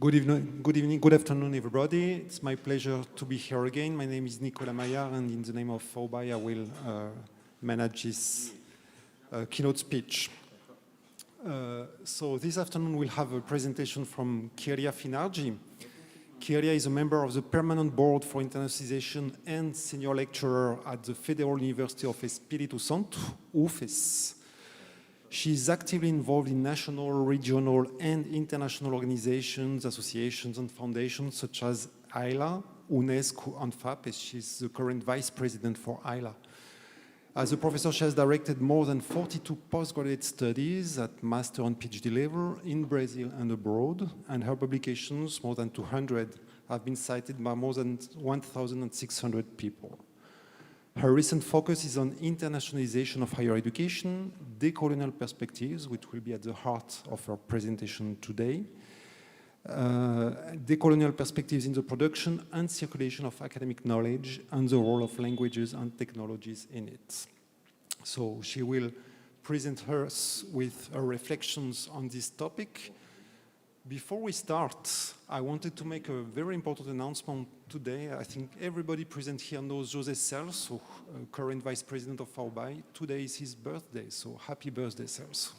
Good afternoon, everybody. It's my pleasure to be here again. My name is Nicolas Maillard, and in the name of FAUBAI, I will manage this keynote speech. So this afternoon, we'll have a presentation from Kyria Finardi. Kyria is a member of the Permanent Board for Internationalization and senior lecturer at the Federal University of Espírito Santo, UFES. She is actively involved in national, regional, and international organizations, associations, and foundations such as AILA, Unesco and Fapes. She's the current vice president for AILA. As a professor, she has directed more than 42 postgraduate studies at master and PhD level in Brazil and abroad, and her publications, more than 200, have been cited by more than 1,600 people. Her recent focus is on internationalization of higher education, decolonial perspectives, which will be at the heart of her presentation today, decolonial perspectives in the production and circulation of academic knowledge, and the role of languages and technologies in it. So she will present us with her reflections on this topic. Before we start, I wanted to make a very important announcement today. I think everybody present here knows José Celso, current vice president of FAUBAI. Today is his birthday, so happy birthday, Celso.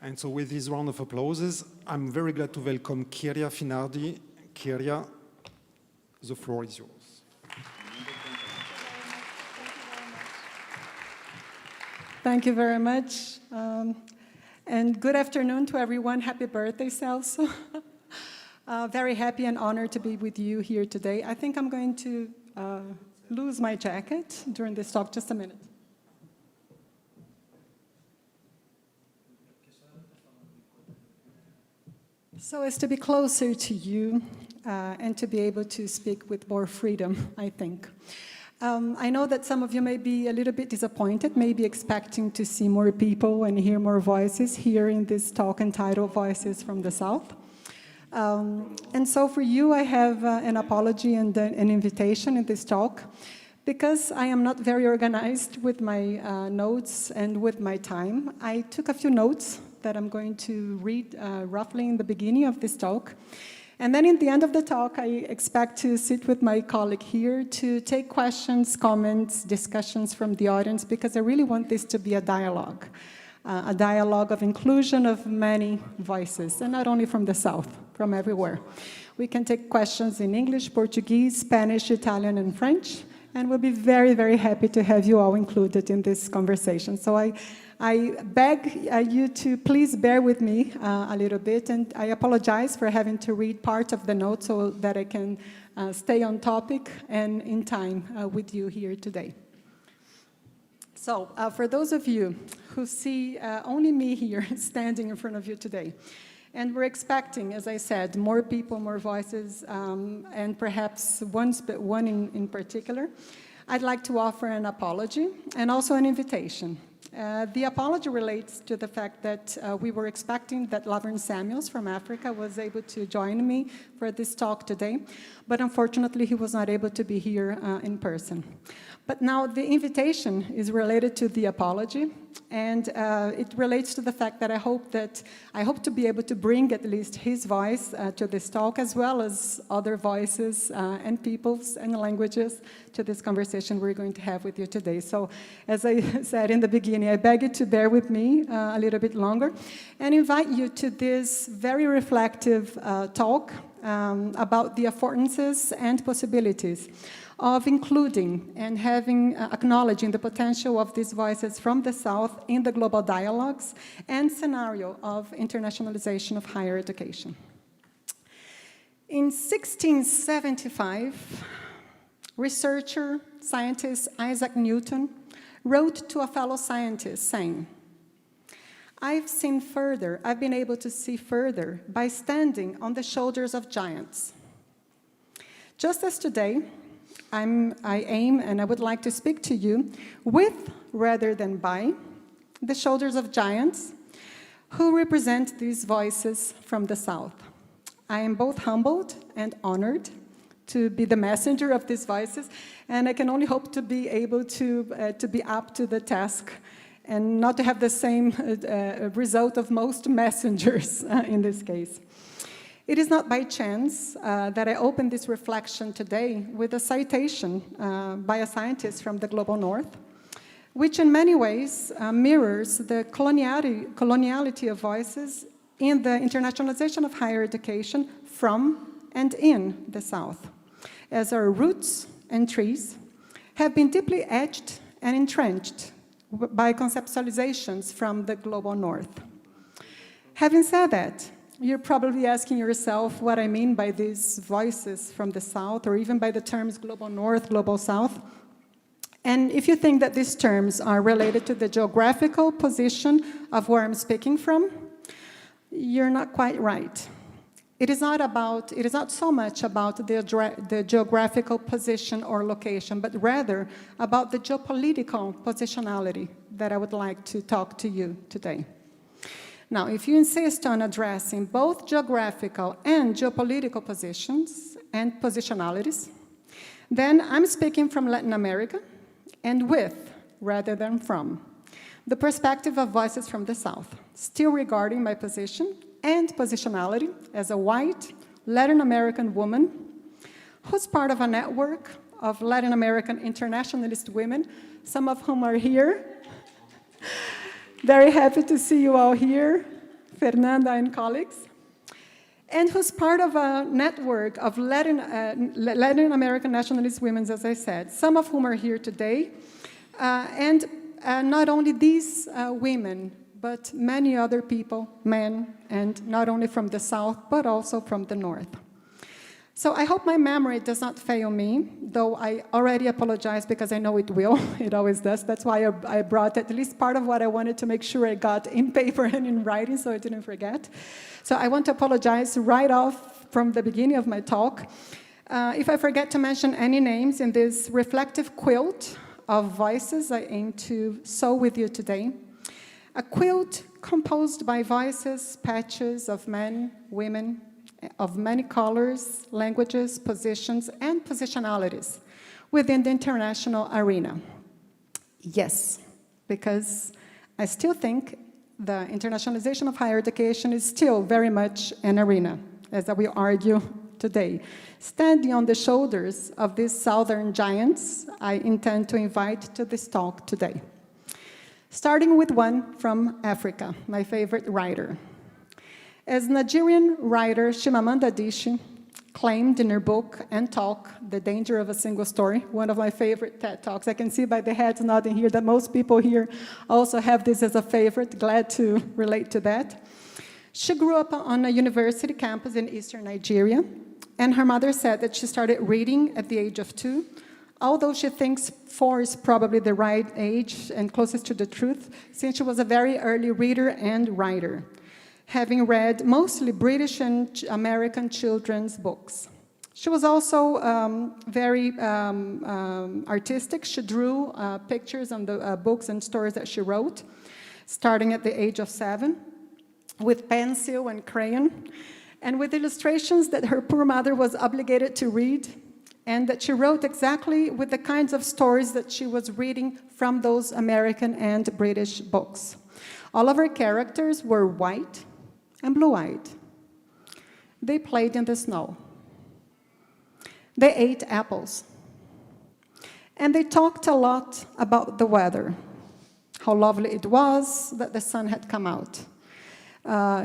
And so with this round of applauses, I'm very glad to welcome Kyria Finardi. Kyria, the floor is yours. Thank you very much. And good afternoon to everyone. Happy birthday, Celso. Very happy and honored to be with you here today. I think I'm going to lose my jacket during this talk. Just a minute. So as to be closer to you and to be able to speak with more freedom, I think. I know that some of you may be a little bit disappointed, maybe expecting to see more people and hear more voices here in this talk entitled Voices from the South. And so for you, I have an apology and an invitation in this talk, because I am not very organized with my notes and with my time. I took a few notes that I'm going to read roughly in the beginning of this talk. And then in the end of the talk, I expect to sit with my colleague here to take questions, comments, discussions from the audience, because I really want this to be a dialogue of inclusion of many voices, and not only from the South, from everywhere. We can take questions in English, Portuguese, Spanish, Italian, and French, and we'll be very, very happy to have you all included in this conversation. So I beg you to please bear with me a little bit, and I apologize for having to read part of the notes so that I can stay on topic and in time with you here today. So for those of you who see only me here standing in front of you today, and we're expecting, as I said, more people, more voices, and perhaps one in particular, I'd like to offer an apology and also an invitation. The apology relates to the fact that we were expecting that Laverne Samuels from Africa was able to join me for this talk today, but unfortunately he was not able to be here in person. But now the invitation is related to the apology, and it relates to the fact that I hope to be able to bring at least his voice to this talk, as well as other voices and peoples and languages to this conversation we're going to have with you today. So, as I said in the beginning, I beg you to bear with me a little bit longer and invite you to this very reflective talk about the affordances and possibilities of including and acknowledging the potential of these voices from the South in the global dialogues and scenario of internationalization of higher education. In 1675, researcher, scientist Isaac Newton wrote to a fellow scientist saying, I've been able to see further by standing on the shoulders of giants. Just as today, I aim and I would like to speak to you with, rather than by, the shoulders of giants who represent these voices from the South. I am both humbled and honored to be the messenger of these voices, and I can only hope to be able to be up to the task and not to have the same result of most messengers in this case. It is not by chance that I opened this reflection today with a citation by a scientist from the global north, which in many ways mirrors the coloniality of voices in the internationalization of higher education from and in the South, as our roots and trees have been deeply etched and entrenched by conceptualizations from the global north. Having said that, you're probably asking yourself what I mean by these voices from the South, or even by the terms global north, global south. And if you think that these terms are related to the geographical position of where I'm speaking from, you're not quite right. It is not so much about the geographical position or location, but rather about the geopolitical positionality that I would like to talk to you today. Now, if you insist on addressing both geographical and geopolitical positions and positionalities, then I'm speaking from Latin America, and with, rather than from, the perspective of voices from the South, still regarding my position and positionality as a white Latin American woman who's part of a network of Latin American internationalist women, some of whom are here. Very happy to see you all here, Fernanda and colleagues. And who's part of a network of Latin American nationalist women, as I said, some of whom are here today. And not only these women, but many other people, men, and not only from the South, but also from the North. So I hope my memory does not fail me, though I already apologize because I know it will. It always does. That's why I brought at least part of what I wanted to make sure I got in paper and in writing so I didn't forget. So I want to apologize right off from the beginning of my talk. If I forget to mention any names in this reflective quilt of voices I aim to sew with you today, a quilt composed by voices, patches of men, women, of many colors, languages, positions, and positionalities within the international arena. Yes, because I still think the internationalization of higher education is still very much an arena, as we argue today. Standing on the shoulders of these southern giants, I intend to invite to this talk today. Starting with one from Africa, my favorite writer. As Nigerian writer Chimamanda Adichie claimed in her book and talk, The Danger of a Single Story, one of my favorite TED Talks. I can see by the heads nodding here that most people here also have this as a favorite. Glad to relate to that. She grew up on a university campus in eastern Nigeria, and her mother said that she started reading at the age of 2, although she thinks 4 is probably the right age and closest to the truth, since she was a very early reader and writer, having read mostly British and American children's books. She was also very artistic. She drew pictures on the books and stories that she wrote, starting at the age of 7, with pencil and crayon, and with illustrations that her poor mother was obligated to read, and that she wrote exactly with the kinds of stories that she was reading from those American and British books. All of her characters were white and blue-eyed. They played in the snow. They ate apples. And they talked a lot about the weather, how lovely it was that the sun had come out.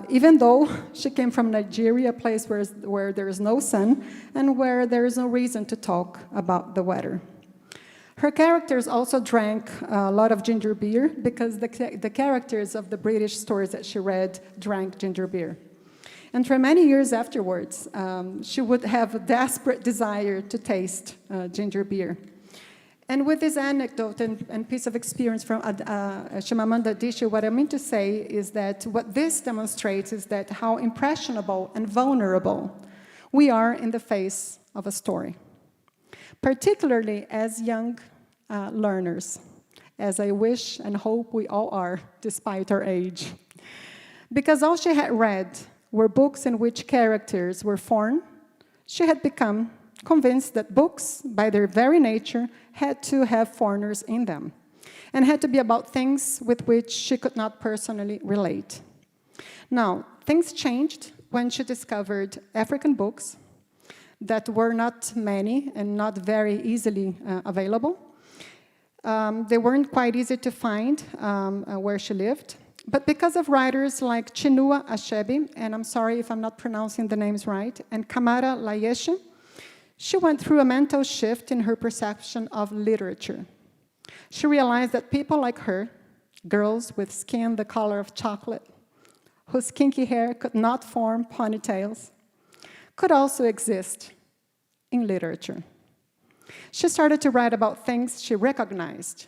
Even though she came from Nigeria, a place where there is no sun and where there is no reason to talk about the weather. Her characters also drank a lot of ginger beer because the characters of the British stories that she read drank ginger beer. And for many years afterwards, she would have a desperate desire to taste ginger beer. And with this anecdote and piece of experience from Chimamanda Adichie, what I mean to say is that what this demonstrates is that how impressionable and vulnerable we are in the face of a story, particularly as young learners, as I wish and hope we all are, despite our age. Because all she had read were books in which characters were foreign, she had become convinced that books, by their very nature, had to have foreigners in them. and had to be about things with which she could not personally relate. Now, things changed when she discovered African books that were not many and not very easily available. They weren't quite easy to find where she lived. But because of writers like Chinua Achebe, and I'm sorry if I'm not pronouncing the names right, and Kamara Layeshe, she went through a mental shift in her perception of literature. She realized that people like her, girls with skin the color of chocolate, whose kinky hair could not form ponytails, could also exist in literature. She started to write about things she recognized.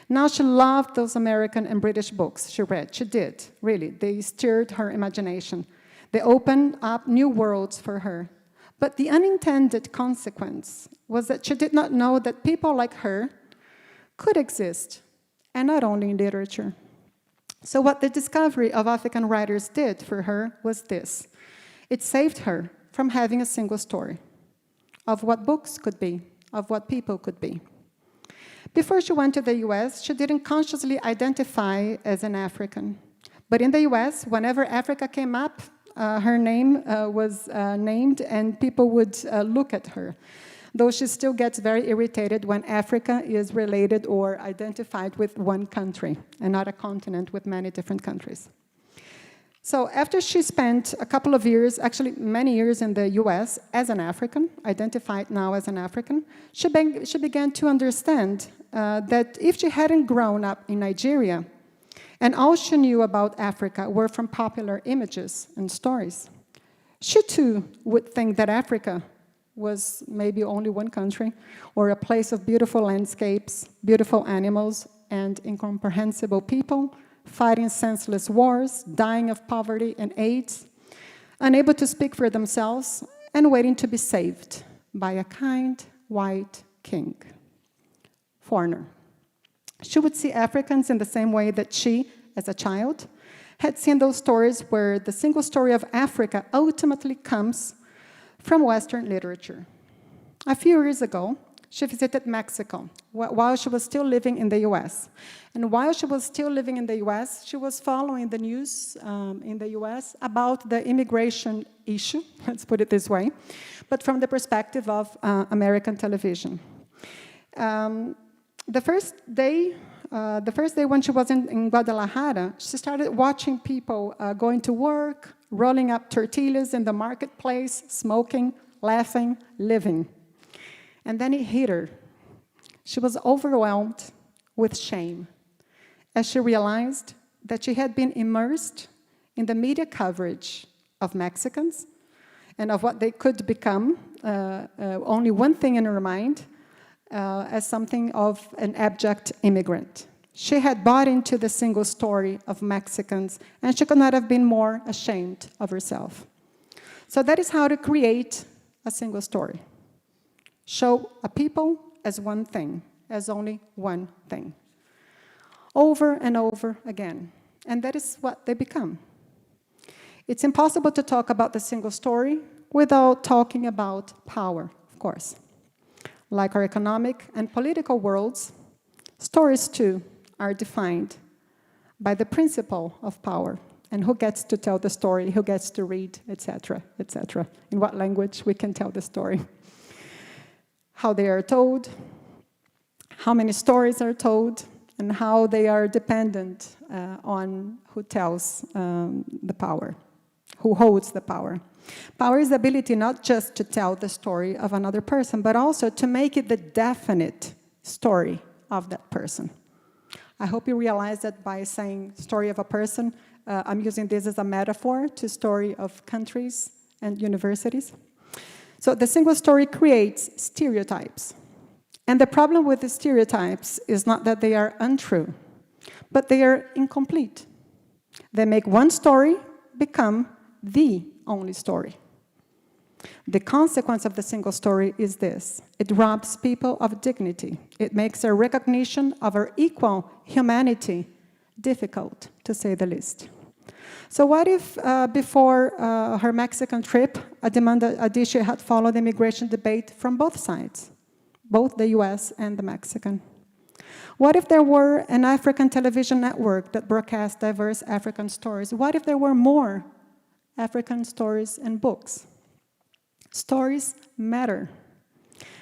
Now she loved those American and British books she read. She did, really. They stirred her imagination. They opened up new worlds for her. But the unintended consequence was that she did not know that people like her could exist, and not only in literature. So what the discovery of African writers did for her was this. It saved her from having a single story of what books could be, of what people could be. Before she went to the US, she didn't consciously identify as an African. But in the US, whenever Africa came up, her name was named and people would look at her. Though she still gets very irritated when Africa is related or identified with one country and not a continent with many different countries. So after she spent a couple of years, actually many years in the US as an African, identified now as an African, she began to understand that if she hadn't grown up in Nigeria, and all she knew about Africa were from popular images and stories, she too would think that Africa was maybe only one country, or a place of beautiful landscapes, beautiful animals, and incomprehensible people, fighting senseless wars, dying of poverty and AIDS, unable to speak for themselves, and waiting to be saved by a kind white king. Foreigner. She would see Africans in the same way that she, as a child, had seen those stories where the single story of Africa ultimately comes from Western literature. A few years ago, she visited Mexico while she was still living in the US. And while she was still living in the US, she was following the news in the US about the immigration issue, let's put it this way, but from the perspective of American television. The first day when she was in Guadalajara, she started watching people going to work, rolling up tortillas in the marketplace, smoking, laughing, living. And then it hit her. She was overwhelmed with shame as she realized that she had been immersed in the media coverage of Mexicans and of what they could become, only one thing in her mind, as something of an abject immigrant. She had bought into the single story of Mexicans, and she could not have been more ashamed of herself. So that is how to create a single story. Show a people as one thing, as only one thing. Over and over again. And that is what they become. It's impossible to talk about the single story without talking about power, of course. Like our economic and political worlds, stories too are defined by the principle of power and who gets to tell the story, who gets to read, etc., etc. In what language we can tell the story. How they are told, how many stories are told, and how they are dependent on who tells the power, who holds the power. Power is the ability not just to tell the story of another person, but also to make it the definite story of that person. I hope you realize that by saying story of a person, I'm using this as a metaphor to story of countries and universities. So the single story creates stereotypes. And the problem with the stereotypes is not that they are untrue, but they are incomplete. They make one story become the only story. The consequence of the single story is this. It robs people of dignity. It makes a recognition of our equal humanity difficult, to say the least. So what if before her Mexican trip, Adichie had followed the immigration debate from both sides, both the US and the Mexican? What if there were an African television network that broadcast diverse African stories? What if there were more African stories and books? Stories matter.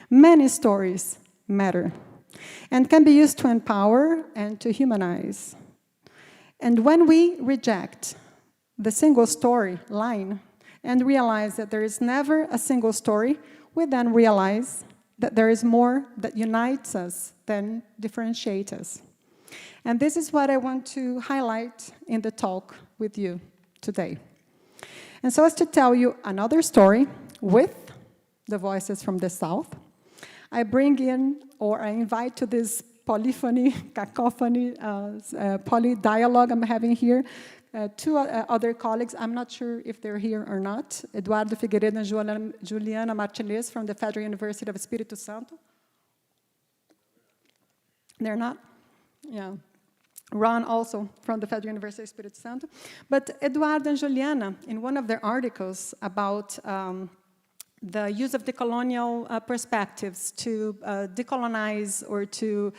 Many stories matter and can be used to empower and to humanize. And when we reject the single story line and realize that there is never a single story, we then realize that there is more that unites us than differentiates us. And this is what I want to highlight in the talk with you today. And so as to tell you another story with the voices from the South, I bring in, or I invite to this polyphony, cacophony, poly-dialogue I'm having here, two other colleagues. I'm not sure if they're here or not. Eduardo Figueiredo and Juliana Martinez from the Federal University of Espírito Santo. They're not? Yeah. Ron also from the Federal University of Espírito Santo. But Eduardo and Juliana, in one of their articles about the use of decolonial perspectives to decolonize or to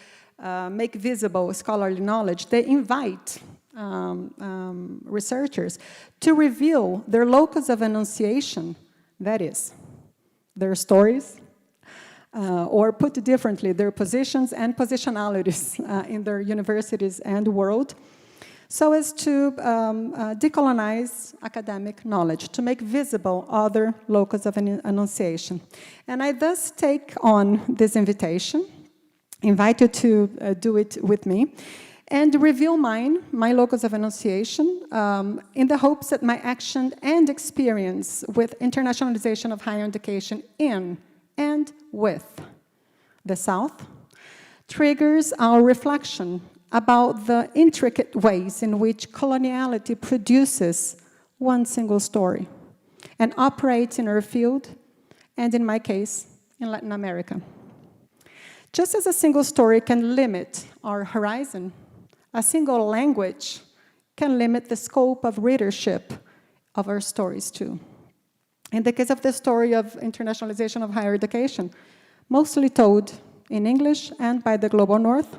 make visible scholarly knowledge, they invite researchers to reveal their locus of enunciation, that is, their stories, or put differently, their positions and positionalities in their universities and world, so as to decolonize academic knowledge, to make visible other locus of enunciation. And I thus take on this invitation, invite you to do it with me, and reveal my locus of enunciation, in the hopes that my action and experience with internationalization of higher education in and with the South triggers our reflection about the intricate ways in which coloniality produces one single story and operates in our field, and in my case, in Latin America. Just as a single story can limit our horizon, a single language can limit the scope of readership of our stories too. In the case of the story of internationalization of higher education, mostly told in English and by the Global North,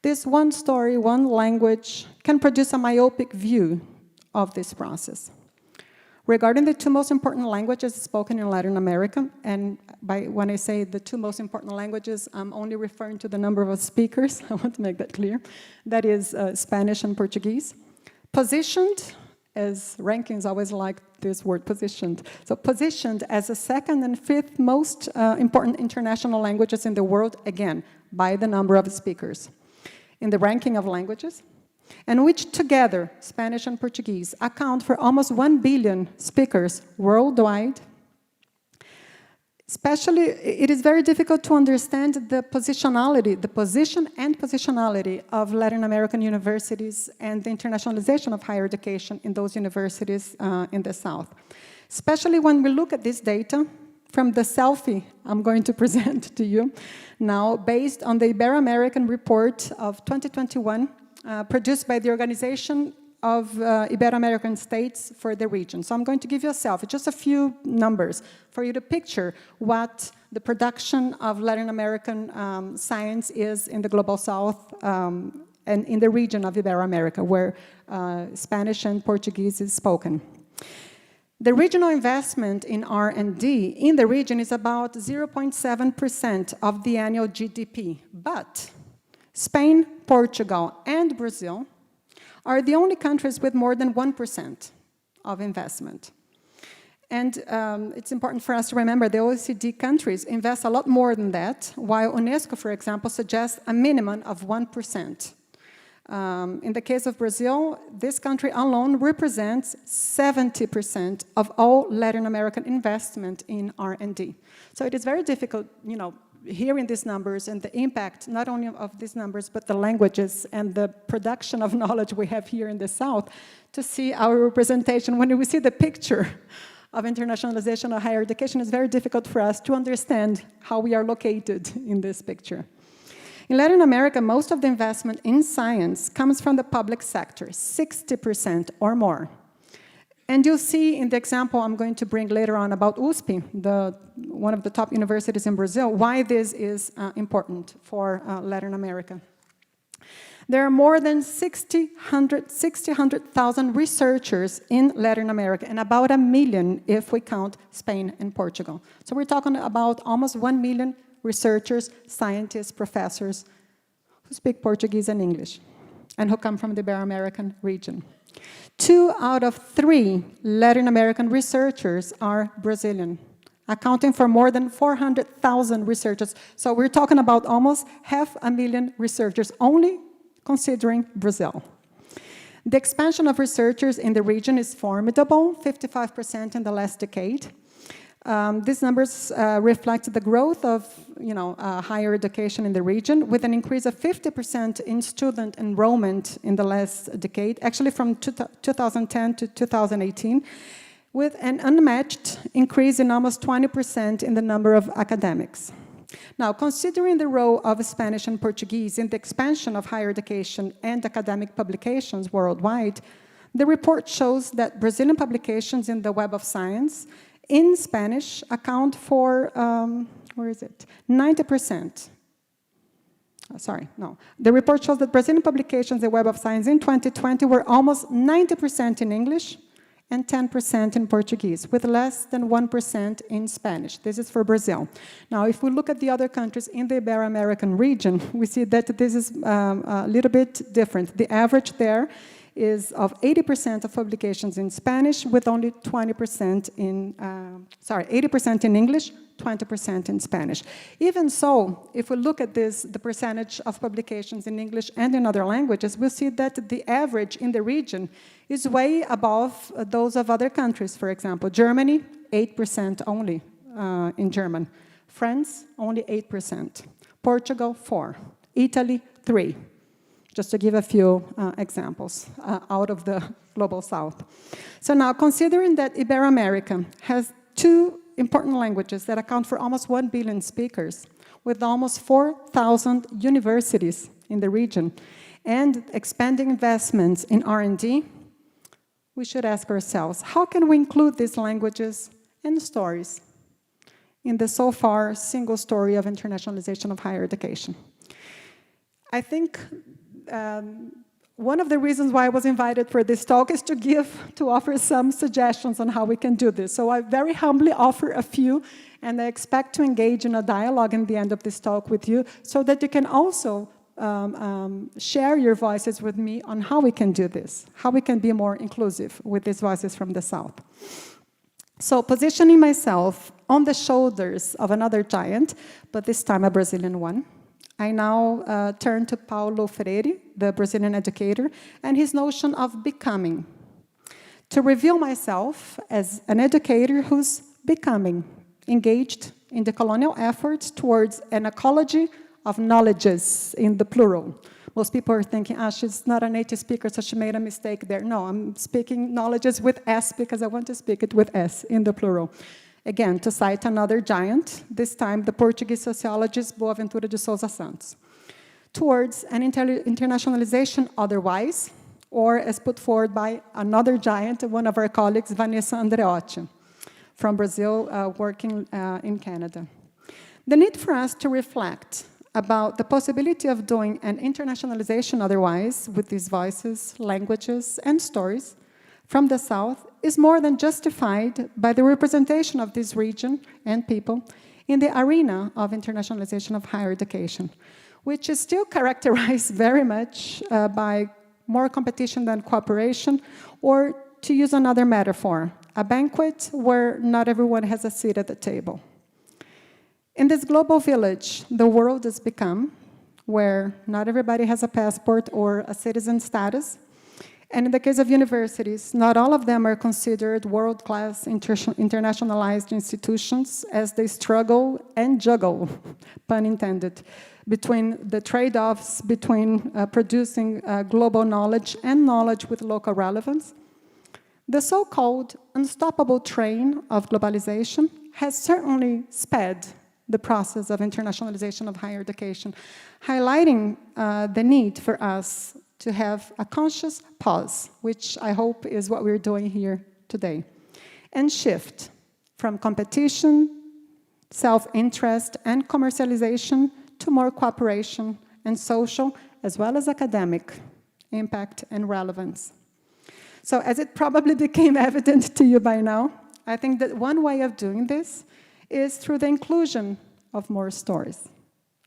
this one story, one language can produce a myopic view of this process. Regarding the two most important languages spoken in Latin America, and when I say the two most important languages, I'm only referring to the number of speakers, I want to make that clear, that is Spanish and Portuguese. Positioned, as rankings always like this word, positioned. So positioned as the second and fifth most important international languages in the world, again, by the number of speakers. In the ranking of languages, and which together, Spanish and Portuguese, account for almost 1 billion speakers worldwide. Especially, it is very difficult to understand the positionality, the position and positionality of Latin American universities and the internationalization of higher education in those universities in the South. Especially when we look at this data from the selfie I'm going to present to you now, based on the Ibero-American report of 2021, produced by the Organization of Ibero-American States for the region. So I'm going to give you a selfie, just a few numbers, for you to picture what the production of Latin American science is in the Global South and in the region of Ibero-America, where Spanish and Portuguese is spoken. The regional investment in R&D in the region is about 0.7% of the annual GDP, but Spain, Portugal, and Brazil are the only countries with more than 1% of investment. And it's important for us to remember the OECD countries invest a lot more than that, while Unesco, for example, suggests a minimum of 1%. In the case of Brazil, this country alone represents 70% of all Latin American investment in R&D. So it is very difficult, hearing these numbers and the impact not only of these numbers, but the languages and the production of knowledge we have here in the South, to see our representation. When we see the picture of internationalization of higher education, it's very difficult for us to understand how we are located in this picture. In Latin America, most of the investment in science comes from the public sector, 60% or more. And you'll see in the example I'm going to bring later on about USP, one of the top universities in Brazil, why this is important for Latin America. There are more than 100,000 researchers in Latin America, and about 1 million if we count Spain and Portugal. So we're talking about almost 1 million researchers, scientists, professors who speak Portuguese and English, and who come from the Ibero-American region. 2 out of 3 Latin American researchers are Brazilian, accounting for more than 400,000 researchers. So we're talking about almost 500,000 researchers, only considering Brazil. The expansion of researchers in the region is formidable, 55% in the last decade. These numbers reflect the growth of higher education in the region, with an increase of 50% in student enrollment in the last decade, actually from 2010 to 2018, with an unmatched increase in almost 20% in the number of academics. Now, considering the role of Spanish and Portuguese in the expansion of higher education and academic publications worldwide, the report shows that Brazilian publications in the Web of Science in Spanish account for, 90%. The report shows that Brazilian publications in the Web of Science in 2020 were almost 90% in English and 10% in Portuguese, with less than 1% in Spanish. This is for Brazil. Now, if we look at the other countries in the Ibero-American region, we see that this is a little bit different. The average there is of 80% of publications in Spanish, with only 20% in, 80% in English, 20% in Spanish. Even so, if we look at this, the percentage of publications in English and in other languages, we'll see that the average in the region is way above those of other countries. For example, Germany, 8% only in German. France, only 8%. Portugal, 4%. Italy, 3%. Just to give a few examples out of the Global South. So now, considering that Ibero-America has 2 important languages that account for almost 1 billion speakers, with almost 4,000 universities in the region, and expanding investments in R&D, we should ask ourselves, how can we include these languages and stories in the so far single story of internationalization of higher education? I think one of the reasons why I was invited for this talk is to offer some suggestions on how we can do this. So I very humbly offer a few, and I expect to engage in a dialogue in the end of this talk with you, so that you can also share your voices with me on how we can do this, how we can be more inclusive with these voices from the South. So positioning myself on the shoulders of another giant, but this time a Brazilian one, I now turn to Paulo Freire, the Brazilian educator, and his notion of becoming. To reveal myself as an educator who's becoming engaged in decolonial efforts towards an ecology of knowledges in the plural. Most people are thinking, she's not a native speaker, so she made a mistake there. No, I'm speaking knowledges with S because I want to speak it with S in the plural. Again, to cite another giant, this time the Portuguese sociologist Boaventura de Sousa Santos, towards an internationalization otherwise, or as put forward by another giant, one of our colleagues, Vanessa Andreotti, from Brazil, working in Canada. The need for us to reflect about the possibility of doing an internationalization otherwise with these voices, languages, and stories from the South is more than justified by the representation of this region and people in the arena of internationalization of higher education, which is still characterized very much by more competition than cooperation, or to use another metaphor, a banquet where not everyone has a seat at the table. In this global village, the world has become, where not everybody has a passport or a citizen status, and in the case of universities, not all of them are considered world-class internationalized institutions, as they struggle and juggle, pun intended, between the trade-offs between producing global knowledge and knowledge with local relevance. The so-called unstoppable train of globalization has certainly sped the process of internationalization of higher education, highlighting the need for us to have a conscious pause, which I hope is what we're doing here today, and shift from competition, self-interest, and commercialization to more cooperation and social as well as academic, impact and relevance. So as it probably became evident to you by now, I think that one way of doing this is through the inclusion of more stories,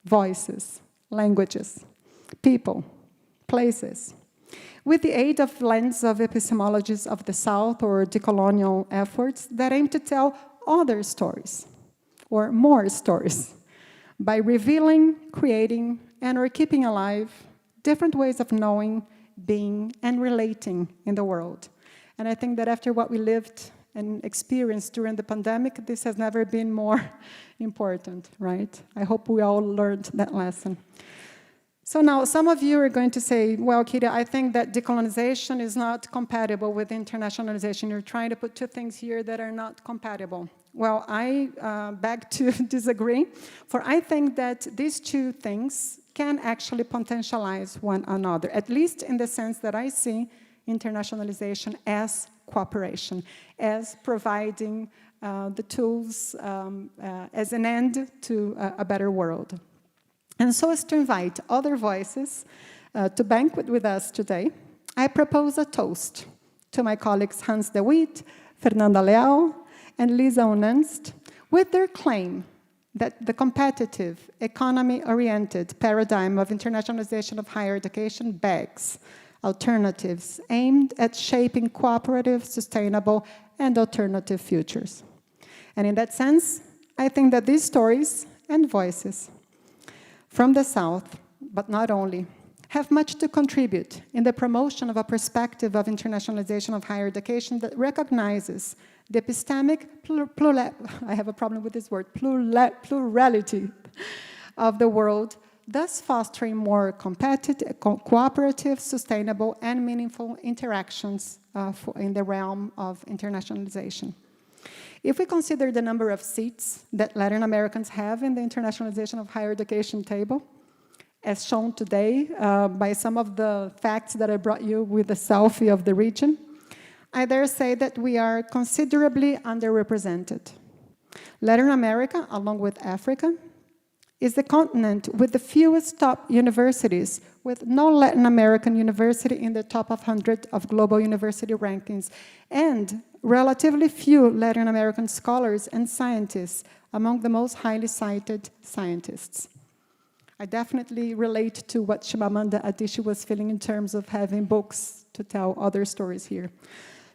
voices, languages, people, places, with the aid of lens of epistemologies of the South or decolonial efforts that aim to tell other stories, or more stories, by revealing, creating, and or keeping alive different ways of knowing, being, and relating in the world. And I think that after what we lived and experienced during the pandemic, this has never been more important, right? I hope we all learned that lesson. So now, some of you are going to say, well, Kyria, I think that decolonization is not compatible with internationalization. You're trying to put two things here that are not compatible. Well, I beg to disagree, for I think that these two things can actually potentialize one another, at least in the sense that I see internationalization as cooperation, as providing the tools as an end to a better world. And so as to invite other voices to banquet with us today, I propose a toast to my colleagues Hans de Witt, Fernanda Leal, and Lisa Unanst, with their claim that the competitive, economy-oriented paradigm of internationalization of higher education begs alternatives aimed at shaping cooperative, sustainable, and alternative futures. And in that sense, I think that these stories and voices from the South, but not only, have much to contribute in the promotion of a perspective of internationalization of higher education that recognizes the epistemic I have a problem with this word, plurality of the world, thus fostering more competitive, cooperative, sustainable, and meaningful interactions in the realm of internationalization. If we consider the number of seats that Latin Americans have in the internationalization of higher education table, as shown today by some of the facts that I brought you with the selfie of the region, I dare say that we are considerably underrepresented. Latin America, along with Africa, is the continent with the fewest top universities, with no Latin American university in the top 100 of global university rankings, and relatively few Latin American scholars and scientists among the most highly cited scientists. I definitely relate to what Chimamanda Adichie was feeling in terms of having books to tell other stories here.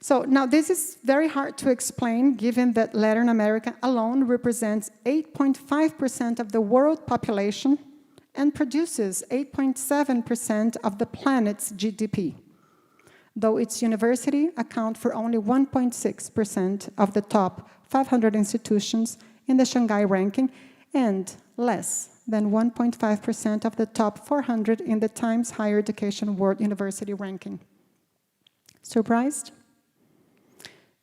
So now this is very hard to explain, given that Latin America alone represents 8.5% of the world population and produces 8.7% of the planet's GDP, though its university account for only 1.6% of the top 500 institutions in the Shanghai ranking and less than 1.5% of the top 400 in the Times Higher Education World University ranking. Surprised?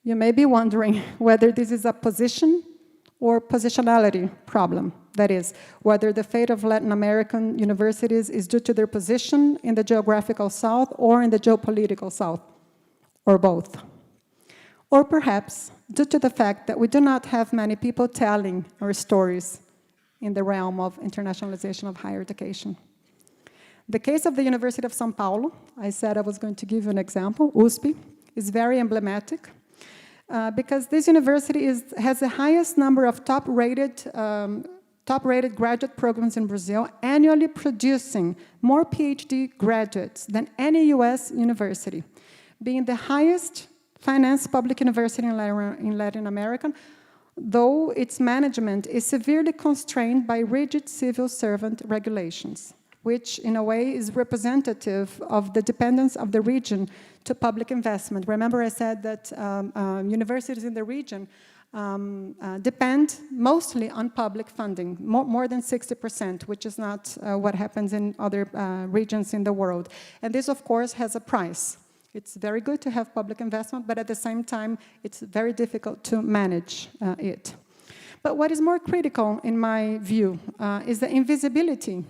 You may be wondering whether this is a position or positionality problem. That is, whether the fate of Latin American universities is due to their position in the geographical South or in the geopolitical South, or both. Or perhaps due to the fact that we do not have many people telling our stories in the realm of internationalization of higher education. The case of the University of São Paulo, I said I was going to give you an example, USP, is very emblematic. Because this university has the highest number of top-rated graduate programs in Brazil, annually producing more PhD graduates than any US university, being the highest financed public university in Latin America, though its management is severely constrained by rigid civil servant regulations, which in a way is representative of the dependence of the region to public investment. Remember I said that universities in the region depend mostly on public funding, more than 60%, which is not what happens in other regions in the world. And this, of course, has a price. It's very good to have public investment, but at the same time, it's very difficult to manage it. But what is more critical, in my view, is the invisibility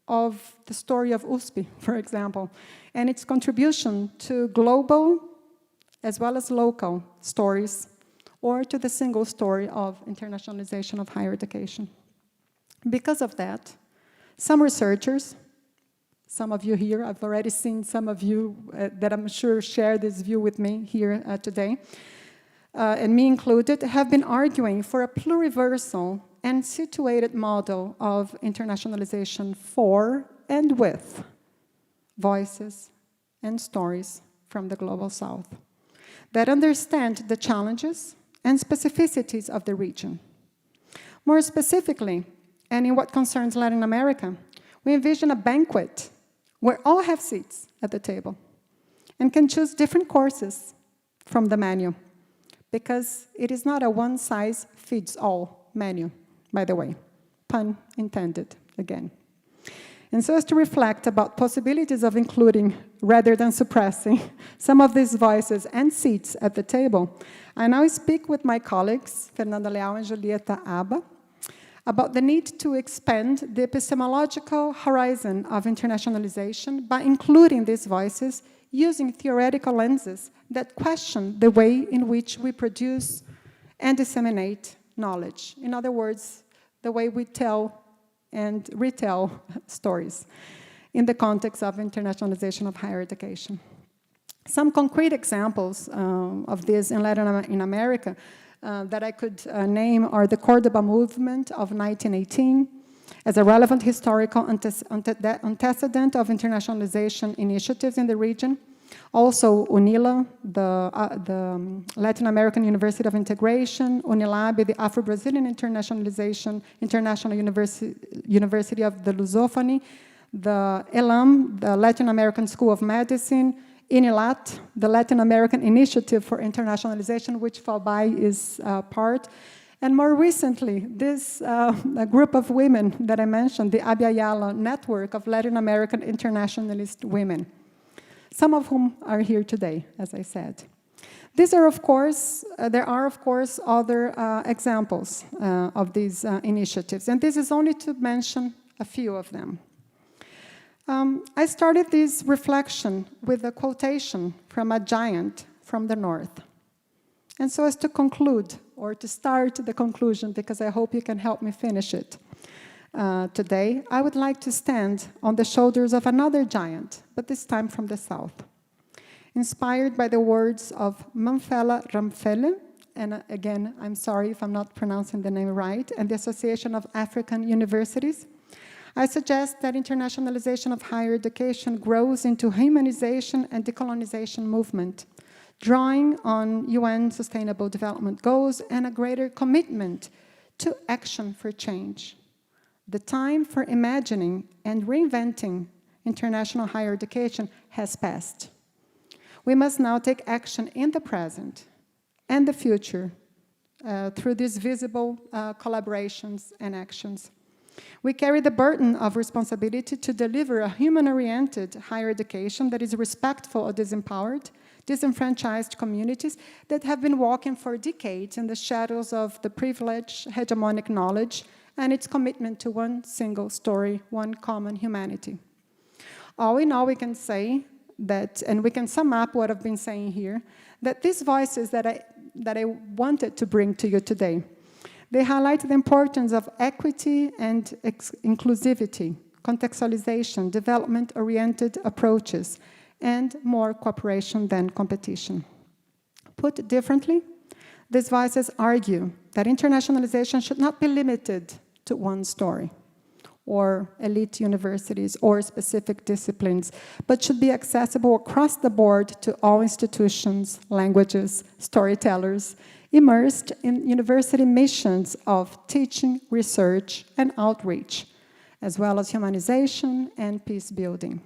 of the story of USP, for example, and its contribution to global as well as local stories, or to the single story of internationalization of higher education. Because of that, some researchers, Some of you here, I've already seen some of you that I'm sure share this view with me here today, and me included, have been arguing for a pluriversal and situated model of internationalization for and with voices and stories from the Global South that understand the challenges and specificities of the region. More specifically, and in what concerns Latin America, we envision a banquet where all have seats at the table and can choose different courses from the menu, because it is not a one-size-fits-all menu, by the way, pun intended again. And so as to reflect about possibilities of including, rather than suppressing, some of these voices and seats at the table, I now speak with my colleagues, Fernanda Leal and Julieta Aba, about the need to expand the epistemological horizon of internationalization by including these voices using theoretical lenses that question the way in which we produce and disseminate knowledge. In other words, the way we tell and retell stories in the context of internationalization of higher education. Some concrete examples of this in Latin America that I could name are the Cordoba movement of 1918 as a relevant historical antecedent of internationalization initiatives in the region. Also, UNILA, the Latin American University of Integration, UNILAB, the Afro-Brazilian International University of the Lusophony, the ELAM, the Latin American School of Medicine, INILAT, the Latin American Initiative for Internationalization, which FAUBAI is part. And more recently, this group of women that I mentioned, the AILA network of Latin American internationalist women, some of whom are here today, as I said. These are, of course, there are, of course, other examples of these initiatives, and this is only to mention a few of them. I started this reflection with a quotation from a giant from the north. And so as to conclude, or to start the conclusion, because I hope you can help me finish it today, I would like to stand on the shoulders of another giant, but this time from the south. Inspired by the words of Manfella Ramphele, and again, I'm sorry if I'm not pronouncing the name right, and the Association of African Universities, I suggest that internationalization of higher education grows into humanization and decolonization movement, drawing on UN Sustainable Development Goals and a greater commitment to action for change. The time for imagining and reinventing international higher education has passed. We must now take action in the present and the future through these visible collaborations and actions. We carry the burden of responsibility to deliver a human-oriented higher education that is respectful of disempowered, disenfranchised communities that have been walking for decades in the shadows of the privileged hegemonic knowledge and its commitment to one single story, one common humanity. All in all, we can say that, and we can sum up what I've been saying here, that these voices that I wanted to bring to you today, they highlight the importance of equity and inclusivity, contextualization, development-oriented approaches, and more cooperation than competition. Put differently, these voices argue that internationalization should not be limited to one story, or elite universities, or specific disciplines, but should be accessible across the board to all institutions, languages, storytellers, immersed in university missions of teaching, research, and outreach, as well as humanization and peace building.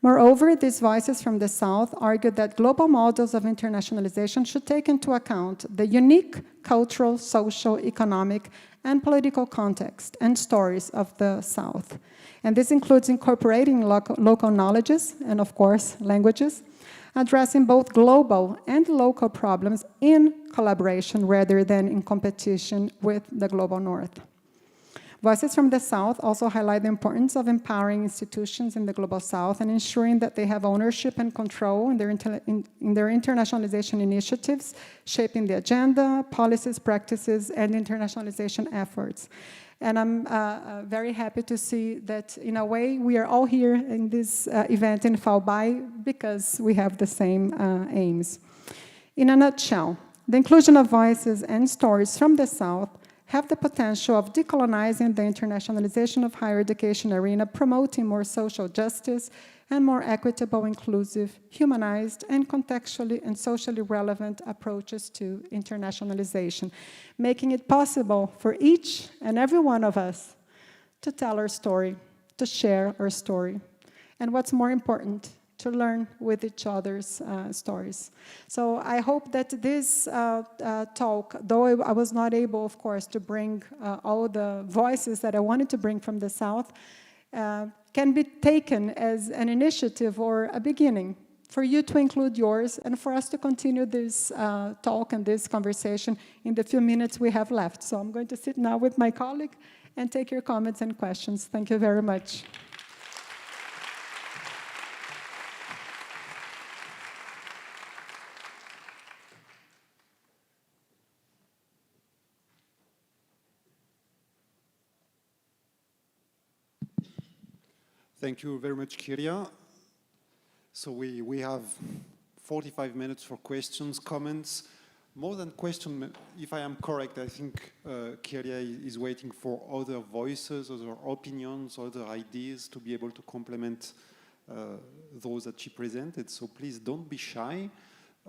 Moreover, these voices from the South argue that global models of internationalization should take into account the unique cultural, social, economic, and political context and stories of the South. And this includes incorporating local knowledges and, of course, languages, addressing both global and local problems in collaboration rather than in competition with the global North. Voices from the South also highlight the importance of empowering institutions in the Global South and ensuring that they have ownership and control in their internationalization initiatives, shaping the agenda, policies, practices, and internationalization efforts. And I'm very happy to see that, in a way, we are all here in this event in FAUBAI because we have the same aims. In a nutshell, the inclusion of voices and stories from the South have the potential of decolonizing the internationalization of higher education arena, promoting more social justice and more equitable, inclusive, humanized, and contextually and socially relevant approaches to internationalization, making it possible for each and every one of us to tell our story, to share our story, and what's more important, to learn with each other's stories. So I hope that this talk, though I was not able, of course, to bring all the voices that I wanted to bring from the South, can be taken as an initiative or a beginning for you to include yours and for us to continue this talk and this conversation in the few minutes we have left. So I'm going to sit now with my colleague and take your comments and questions. Thank you very much. Thank you very much, Kyria. So we have 45 minutes for questions, comments. More than questions, if I am correct, I think Kyria is waiting for other voices, other opinions, other ideas to be able to complement those that she presented. So please don't be shy.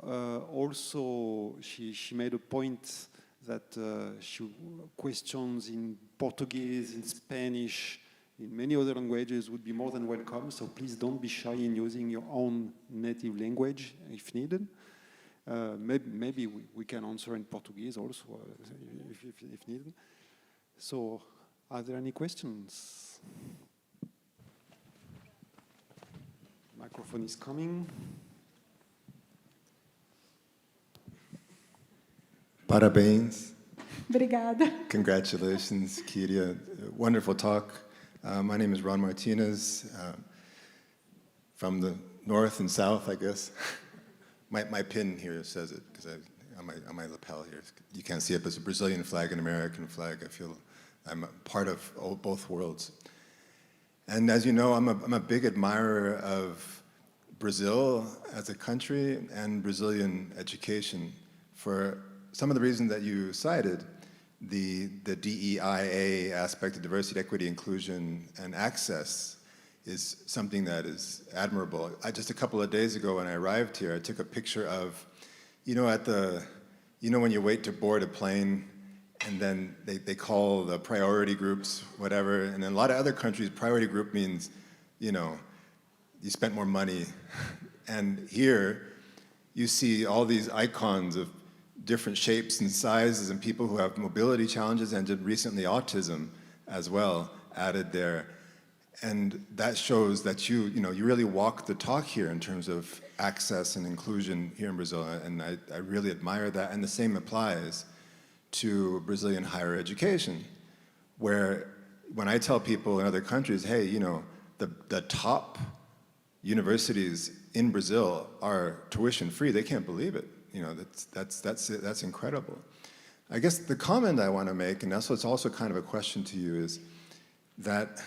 Also, she made a point that she questions in Portuguese, in Spanish, in many other languages would be more than welcome, so please don't be shy in using your own native language if needed. Maybe we can answer in Portuguese also if needed. So, are there any questions? Microphone is coming. Parabéns. Obrigada. Congratulations, Kyria. Wonderful talk. My name is Ron Martinez, from the north and south, I guess. My pin here says it, because on my lapel here, you can't see it, but it's a Brazilian flag and American flag. I feel I'm a part of both worlds. And as you know, I'm a big admirer of Brazil as a country and Brazilian education for some of the reasons that you cited. The DEIA aspect of diversity, equity, inclusion, and access is something that is admirable. Just a couple of days ago when I arrived here, I took a picture of, when you wait to board a plane and then they call the priority groups, whatever, and in a lot of other countries, priority group means, you spent more money. And here, you see all these icons of different shapes and sizes and people who have mobility challenges and recently autism as well added there. And that shows that you really walk the talk here in terms of access and inclusion here in Brazil. And I really admire that. And the same applies to Brazilian higher education, where when I tell people in other countries, hey, the top universities in Brazil are tuition free, they can't believe it. That's incredible. I guess the comment I want to make, and that's what's also kind of a question to you, is that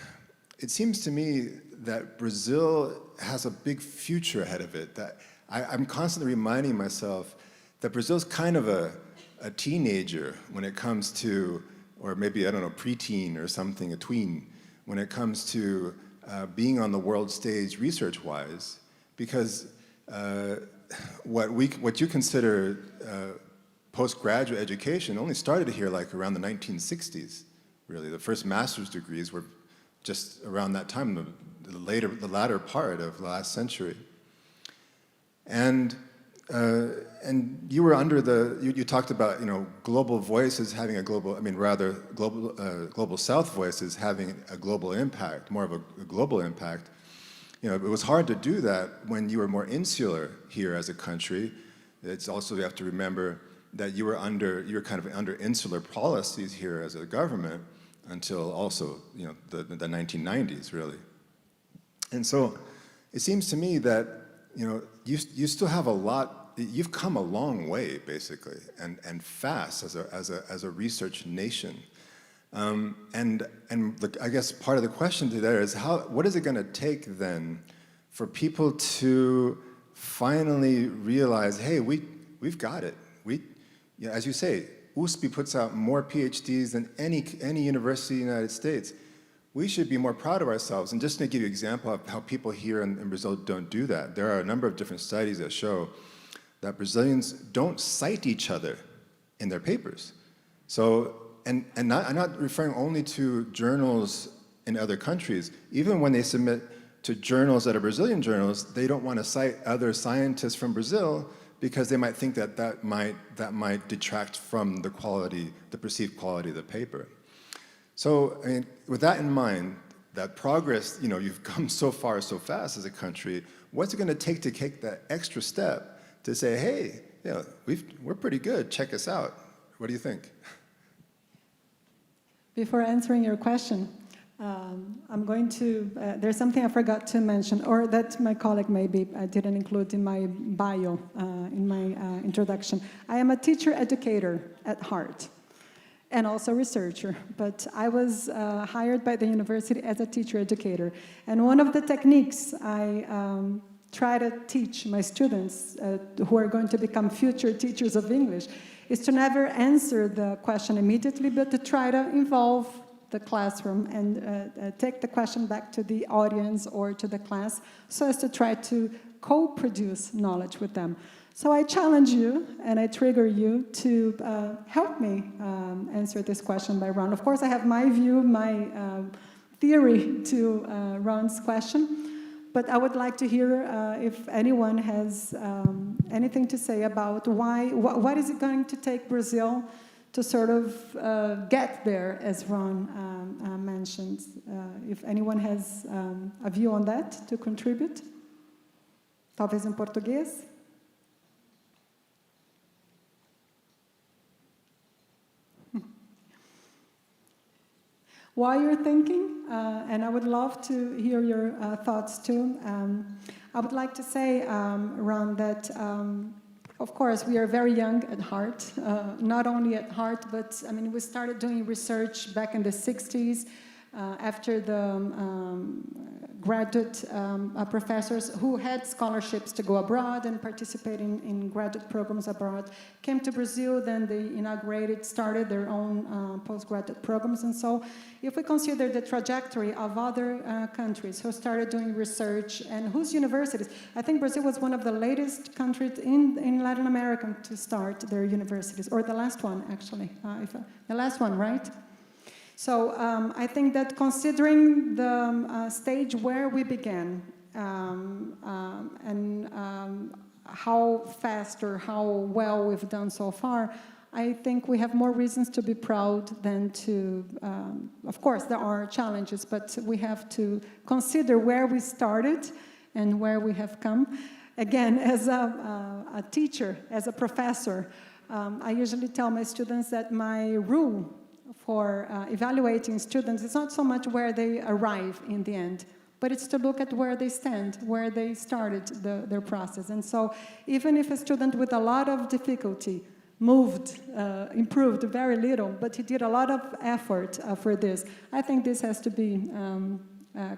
it seems to me that Brazil has a big future ahead of it. That I'm constantly reminding myself that Brazil's kind of a teenager when it comes to, or maybe, I don't know, preteen or something, a tween, when it comes to being on the world stage research-wise, because what you consider postgraduate education only started here like around the 1960s, really. The first master's degrees were just around that time, the latter part of the last century. And you were under you talked about, global voices having a global, global South voices having a global impact, more of a global impact. It was hard to do that when you were more insular here as a country. It's also, you have to remember that you were kind of under insular policies here as a government until also, the 1990s, really. And so it seems to me that, you still have a lot, you've come a long way, basically, and fast as a research nation. I guess part of the question there is what is it going to take then for people to finally realize, hey, we've got it. As you say, USP puts out more PhDs than any university in the United States. We should be more proud of ourselves. And just to give you an example of how people here in Brazil don't do that, there are a number of different studies that show that Brazilians don't cite each other in their papers. So, I'm not referring only to journals in other countries. Even when they submit to journals that are Brazilian journals, they don't want to cite other scientists from Brazil because they might think that might detract from the quality, the perceived quality of the paper. So, I mean, with that in mind, that progress, you've come so far so fast as a country, what's it going to take that extra step to say, hey, we're pretty good, check us out. What do you think? Before answering your question, I'm going to, there's something I forgot to mention, or that my colleague maybe didn't include in my bio, in my introduction. I am a teacher educator at heart, and also researcher, but I was hired by the university as a teacher educator. And one of the techniques I try to teach my students who are going to become future teachers of English is to never answer the question immediately, but to try to involve the classroom and take the question back to the audience or to the class so as to try to co-produce knowledge with them. So I challenge you and I trigger you to help me answer this question by Ron. Of course, I have my view, my theory to Ron's question, but I would like to hear if anyone has anything to say about what is it going to take Brazil to sort of get there, as Ron mentioned. If anyone has a view on that to contribute, talvez em português. While you're thinking, and I would love to hear your thoughts too, I would like to say, Ron, that of course we are very young at heart, not only at heart, but I mean we started doing research back in the 60s after the graduate professors who had scholarships to go abroad and participating in graduate programs abroad came to Brazil, then they started their own postgraduate programs. And so if we consider the trajectory of other countries who started doing research and whose universities, I think Brazil was one of the latest countries in Latin America to start their universities, or the last one actually, the last one, right? So I think that considering the stage where we began and how fast or how well we've done so far, I think we have more reasons to be proud than to, of course there are challenges, but we have to consider where we started and where we have come. Again, as a teacher, as a professor, I usually tell my students that my rule for evaluating students, it's not so much where they arrive in the end, but it's to look at where they stand, where they started their process. And so even if a student with a lot of difficulty improved very little, but he did a lot of effort for this, I think this has to be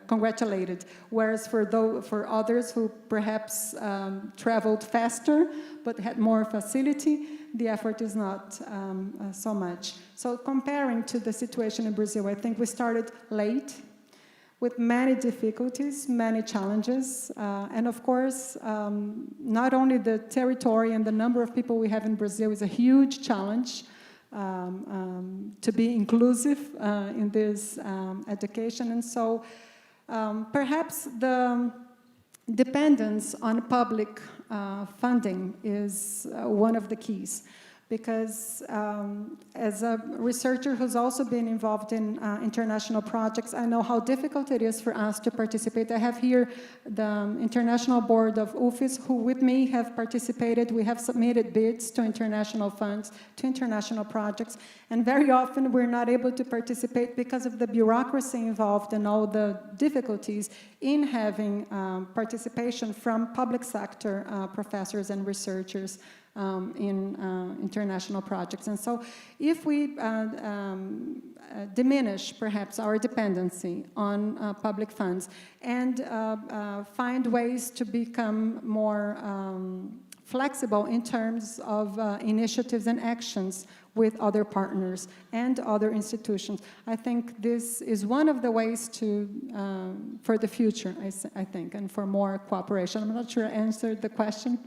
congratulated. Whereas for others who perhaps traveled faster but had more facility, the effort is not so much. So comparing to the situation in Brazil, I think we started late with many difficulties, many challenges, and of course, not only the territory and the number of people we have in Brazil is a huge challenge to be inclusive in this education, and so perhaps the dependence on public funding is one of the keys, because as a researcher who's also been involved in international projects, I know how difficult it is for us to participate. I have here the International Board of UFES, who with me have participated. We have submitted bids to international funds, to international projects, and very often we're not able to participate because of the bureaucracy involved and all the difficulties in having participation from public sector professors and researchers in international projects. And so if we diminish perhaps our dependency on public funds and find ways to become more flexible in terms of initiatives and actions with other partners and other institutions, I think this is one of the ways to, for the future, I think, and for more cooperation. I'm not sure I answered the question.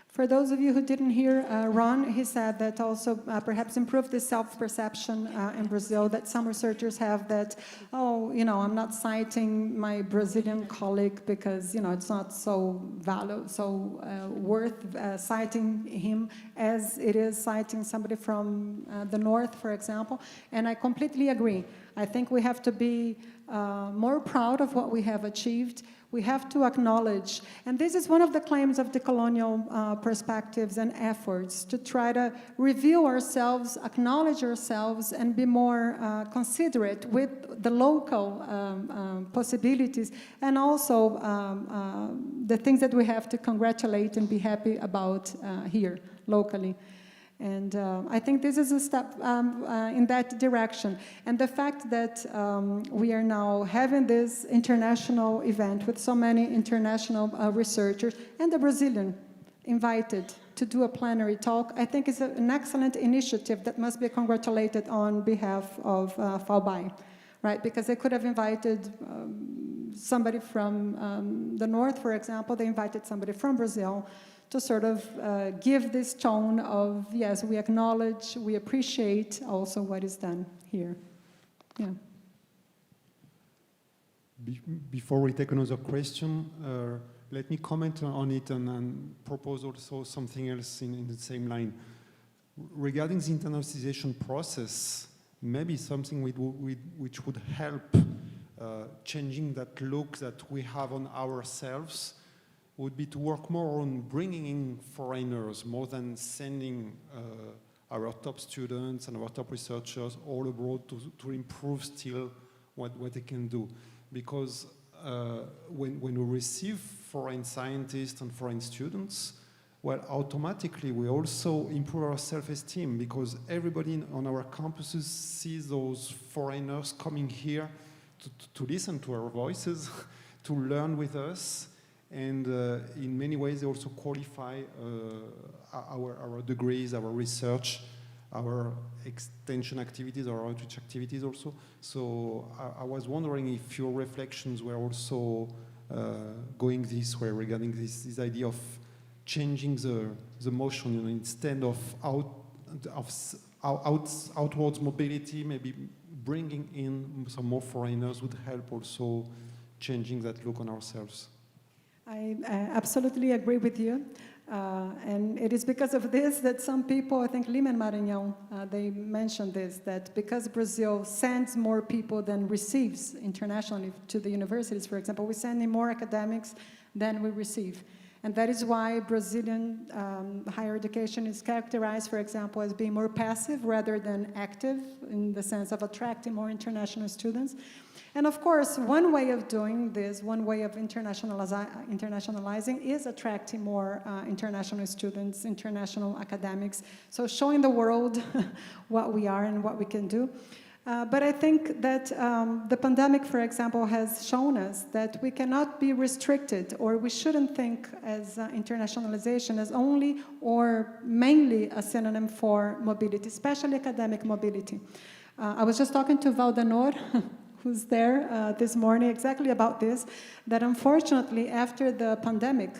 For those of you who didn't hear Ron, he said that also perhaps improve the self-perception in Brazil, that some researchers have that, oh, you know, I'm not citing my Brazilian colleague because, you know, it's not so worth citing him as it is citing somebody from the north, for example. And I completely agree. I think we have to be more proud of what we have achieved. We have to acknowledge, and this is one of the claims of decolonial perspectives and efforts, to try to review ourselves, acknowledge ourselves, and be more considerate with the local possibilities, and also the things that we have to congratulate and be happy about here, locally. And I think this is a step in that direction. And the fact that we are now having this international event with so many international researchers and the Brazilian invited to do a plenary talk, I think is an excellent initiative that must be congratulated on behalf of FAUBAI, right? Because they could have invited somebody from the north, for example. They invited somebody from Brazil to sort of give this tone of, yes, we acknowledge, we appreciate also what is done here. Yeah. Before we take another question, let me comment on it and propose also something else in the same line. Regarding the internationalization process, maybe something which would help changing that look that we have on ourselves would be to work more on bringing in foreigners more than sending our top students and our top researchers all abroad to improve still what they can do. Because when we receive foreign scientists and foreign students, well, automatically we also improve our self-esteem, because everybody on our campuses sees those foreigners coming here to listen to our voices, to learn with us. And in many ways, they also qualify our degrees, our research, our extension activities, our outreach activities also. So I was wondering if your reflections were also going this way regarding this idea of changing the motion, you know, instead of outwards mobility, maybe bringing in some more foreigners would help also changing that look on ourselves. I absolutely agree with you. And it is because of this that some people, I think Lima and Maranhão, they mentioned this, that because Brazil sends more people than receives internationally to the universities, for example, we send in more academics than we receive. And that is why Brazilian higher education is characterized, for example, as being more passive rather than active in the sense of attracting more international students. And of course, one way of doing this, one way of internationalizing is attracting more international students, international academics, so showing the world what we are and what we can do. But I think that the pandemic, for example, has shown us that we cannot be restricted, or we shouldn't think as internationalization as only or mainly a synonym for mobility, especially academic mobility. I was just talking to Valdenor, who's there this morning, exactly about this, that unfortunately after the pandemic,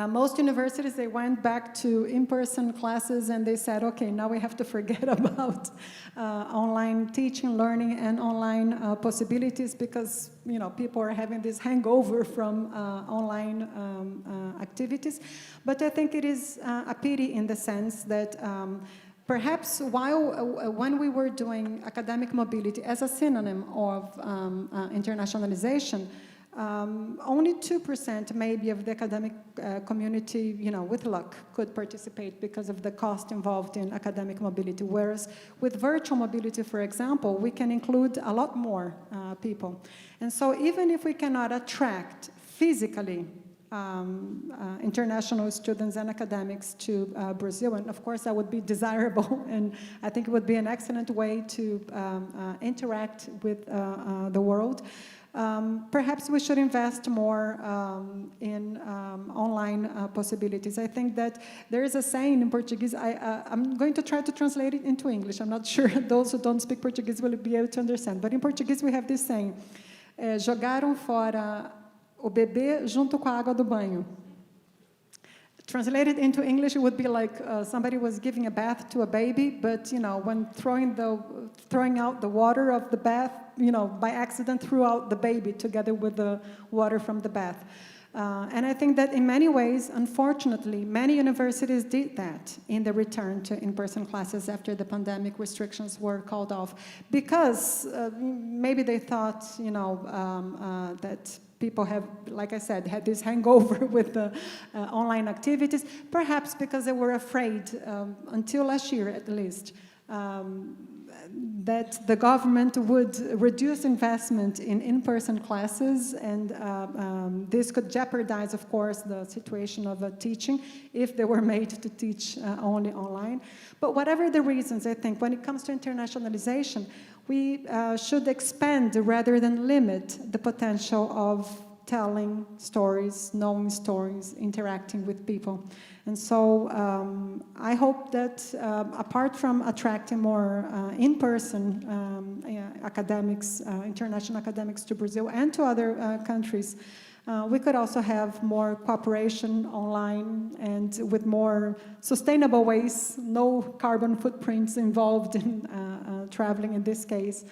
most universities, they went back to in-person classes and they said, okay, now we have to forget about online teaching, learning, and online possibilities, because, you know, people are having this hangover from online activities. But I think it is a pity in the sense that perhaps when we were doing academic mobility as a synonym of internationalization, Only 2% maybe of the academic community, with luck, could participate because of the cost involved in academic mobility. Whereas with virtual mobility, for example, we can include a lot more people. And so even if we cannot attract physically international students and academics to Brazil, and of course that would be desirable, and I think it would be an excellent way to interact with the world. Perhaps we should invest more in online possibilities. I think that there is a saying in Portuguese, I'm going to try to translate it into English. I'm not sure those who don't speak Portuguese will be able to understand. But in Portuguese we have this saying, jogaram fora o bebê junto com a água do banho. Translated into English, it would be like somebody was giving a bath to a baby, but when throwing out the water of the bath, by accident threw out the baby together with the water from the bath. And I think that in many ways, unfortunately, many universities did that in the return to in-person classes after the pandemic restrictions were called off, because maybe they thought, that people have, like I said, had this hangover with the online activities, perhaps because they were afraid, until last year at least, that the government would reduce investment in in-person classes, and this could jeopardize, of course, the situation of teaching if they were made to teach only online. But whatever the reasons, I think, when it comes to internationalization, we should expand rather than limit the potential of telling stories, knowing stories, interacting with people. And so I hope that apart from attracting more in-person academics, international academics to Brazil and to other countries, we could also have more cooperation online and with more sustainable ways, no carbon footprints involved in traveling in this case,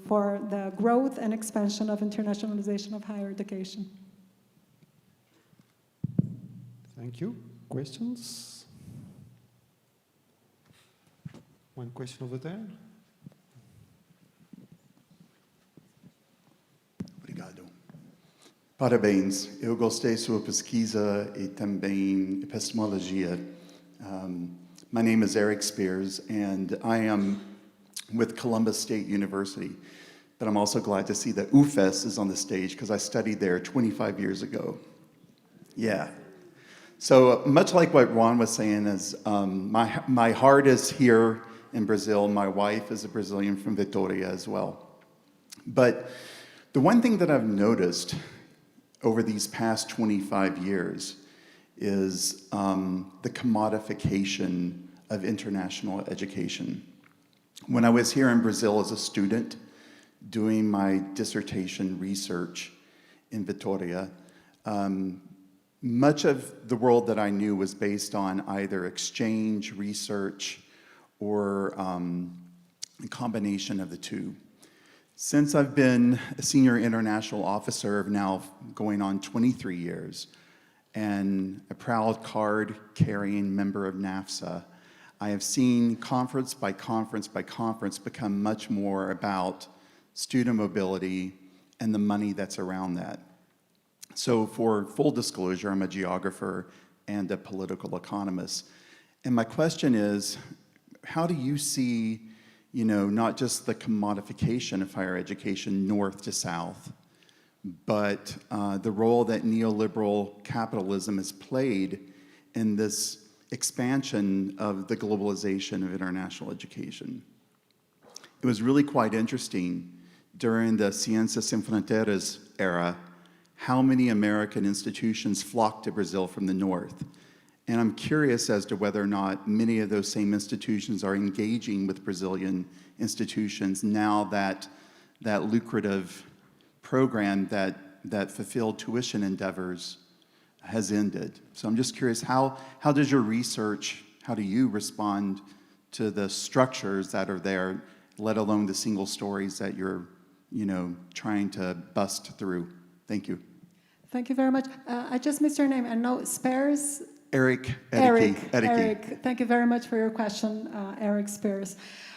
for the growth and expansion of internationalization of higher education. Thank you. Questions? One question over there. Obrigado. Parabéns. Eu gostei sua pesquisa e também epistemologia. My name is Eric Spears, and I am with Columbus State University. But I'm also glad to see that UFES is on the stage because I studied there 25 years ago. Yeah. So much like what Ron was saying, is my heart is here in Brazil. My wife is a Brazilian from Vitória as well. But the one thing that I've noticed over these past 25 years is the commodification of international education. When I was here in Brazil as a student doing my dissertation research in Vitória, much of the world that I knew was based on either exchange, research, or a combination of the two. Since I've been a senior international officer of now going on 23 years, and a proud card-carrying member of NAFSA, I have seen conference by conference by conference become much more about student mobility and the money that's around that. So for full disclosure, I'm a geographer and a political economist. And my question is, how do you see, not just the commodification of higher education north to south, but the role that neoliberal capitalism has played in this expansion of the globalization of international education? It was really quite interesting during the Ciências Sem Fronteiras era how many American institutions flocked to Brazil from the north. And I'm curious as to whether or not many of those same institutions are engaging with Brazilian institutions now that that lucrative program that fulfilled tuition endeavors has ended. So I'm just curious, how does your research, how do you respond to the structures that are there, let alone the single stories that you're trying to bust through? Thank you. Thank you very much. I just missed your name. I know Spears. Eric. Eric. Thank you very much for your question, Eric Spears.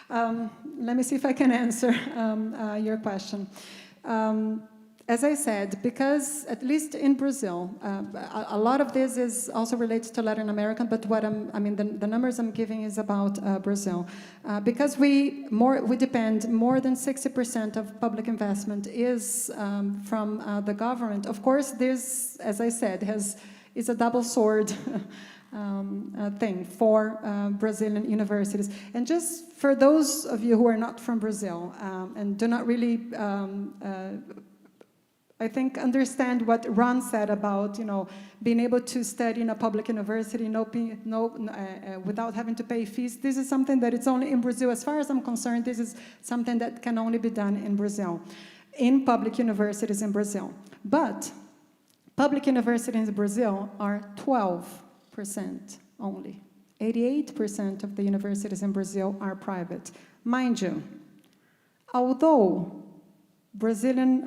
Let me see if I can answer your question. as I said, because at least in Brazil, a lot of this is also related to Latin America, but the numbers I'm giving is about Brazil. Because we depend, more than 60% of public investment is from the government. Of course, this, as I said, is a double sword thing for Brazilian universities. And just for those of you who are not from Brazil and do not really I think understand what Ron said about, being able to study in a public university without having to pay fees. This is something that it's only in Brazil. As far as I'm concerned, this is something that can only be done in Brazil, in public universities in Brazil. But public universities in Brazil are 12% only. 88% of the universities in Brazil are private. Mind you, although Brazilian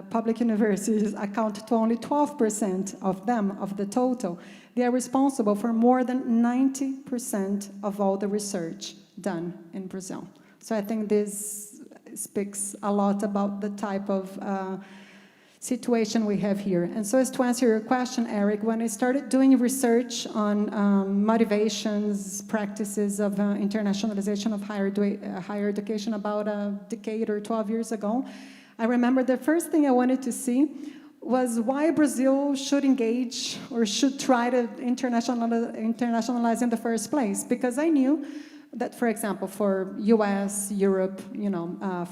public universities account to only 12% of them, of the total, they are responsible for more than 90% of all the research done in Brazil. So I think this speaks a lot about the type of situation we have here. And so as to answer your question, Eric, when I started doing research on motivations, practices of internationalization of higher education about a decade or 12 years ago, I remember the first thing I wanted to see was why Brazil should engage or should try to internationalize in the first place. Because I knew that, for example, for US, Europe,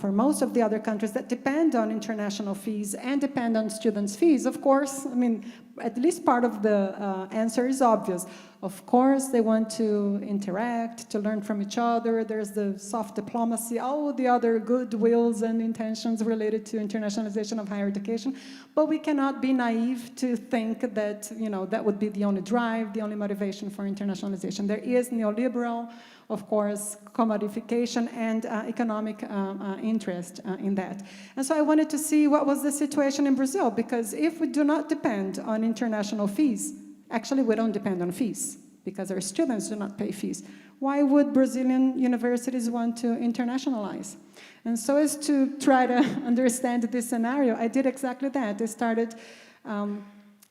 for most of the other countries that depend on international fees and depend on students' fees, of course, at least part of the answer is obvious. Of course, they want to interact, to learn from each other. There's the soft diplomacy, all the other goodwills and intentions related to internationalization of higher education. But we cannot be naive to think that, that would be the only drive, the only motivation for internationalization. There is neoliberal, of course, commodification and economic interest in that. And so I wanted to see what was the situation in Brazil, because if we do not depend on international fees, actually we don't depend on fees, because our students do not pay fees. Why would Brazilian universities want to internationalize? And so as to try to understand this scenario, I did exactly that. I started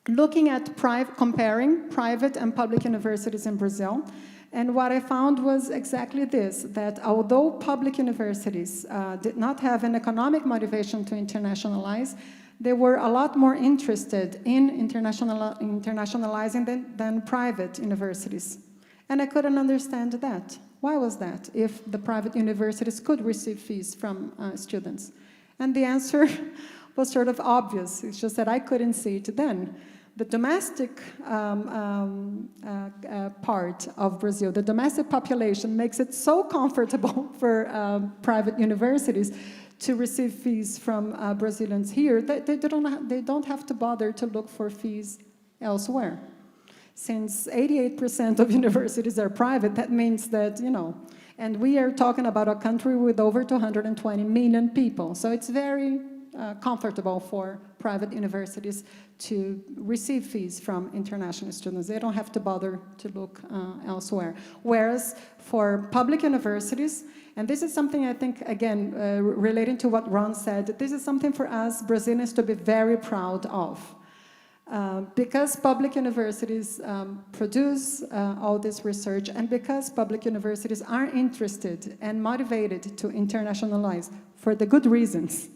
looking at comparing private and public universities in Brazil. And what I found was exactly this, that although public universities did not have an economic motivation to internationalize, they were a lot more interested in internationalizing than private universities. And I couldn't understand that. Why was that, if the private universities could receive fees from students? And the answer was sort of obvious. It's just that I couldn't see it then. The domestic part of Brazil, the domestic population, makes it so comfortable for private universities to receive fees from Brazilians here that they don't have to bother to look for fees elsewhere. Since 88% of universities are private, that means that, and we are talking about a country with over 220 million people. So it's very comfortable for private universities to receive fees from international students. They don't have to bother to look elsewhere. Whereas for public universities, and this is something I think, again, relating to what Ron said, this is something for us Brazilians to be very proud of. Because public universities produce all this research, and because public universities are interested and motivated to internationalize for the good reasons,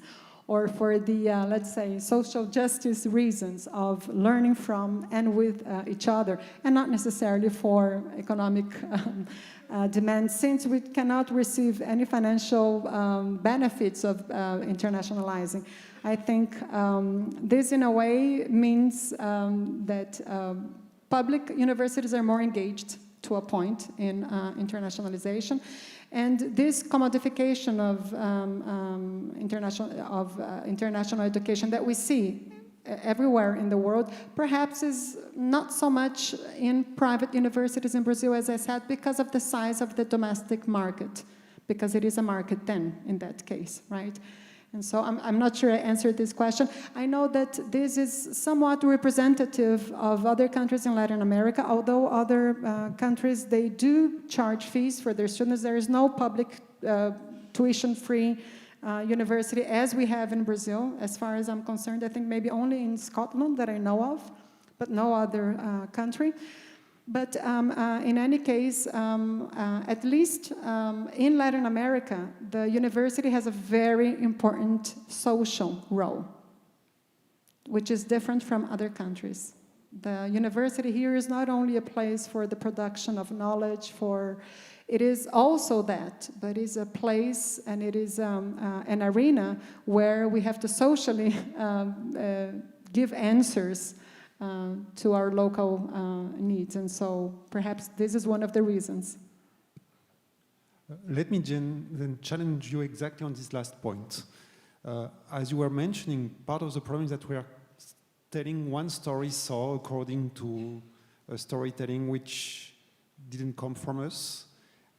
or for the, let's say, social justice reasons of learning from and with each other, and not necessarily for economic demands, since we cannot receive any financial benefits of internationalizing. I think this, in a way, means that public universities are more engaged to a point in internationalization. And this commodification of international education that we see everywhere in the world, perhaps is not so much in private universities in Brazil, as I said, because of the size of the domestic market, because it is a market then, in that case, right? And so I'm not sure I answered this question. I know that this is somewhat representative of other countries in Latin America, although other countries, they do charge fees for their students. There is no public tuition-free university as we have in Brazil, as far as I'm concerned. I think maybe only in Scotland that I know of, but no other country. But in any case, at least in Latin America, the university has a very important social role, which is different from other countries. The university here is not only a place for the production of knowledge, it is also that, but it's a place and it is an arena where we have to socially give answers to our local needs. And so perhaps this is one of the reasons. Let me then challenge you exactly on this last point. As you were mentioning, part of the problem is that we are telling one story so according to a storytelling which didn't come from us.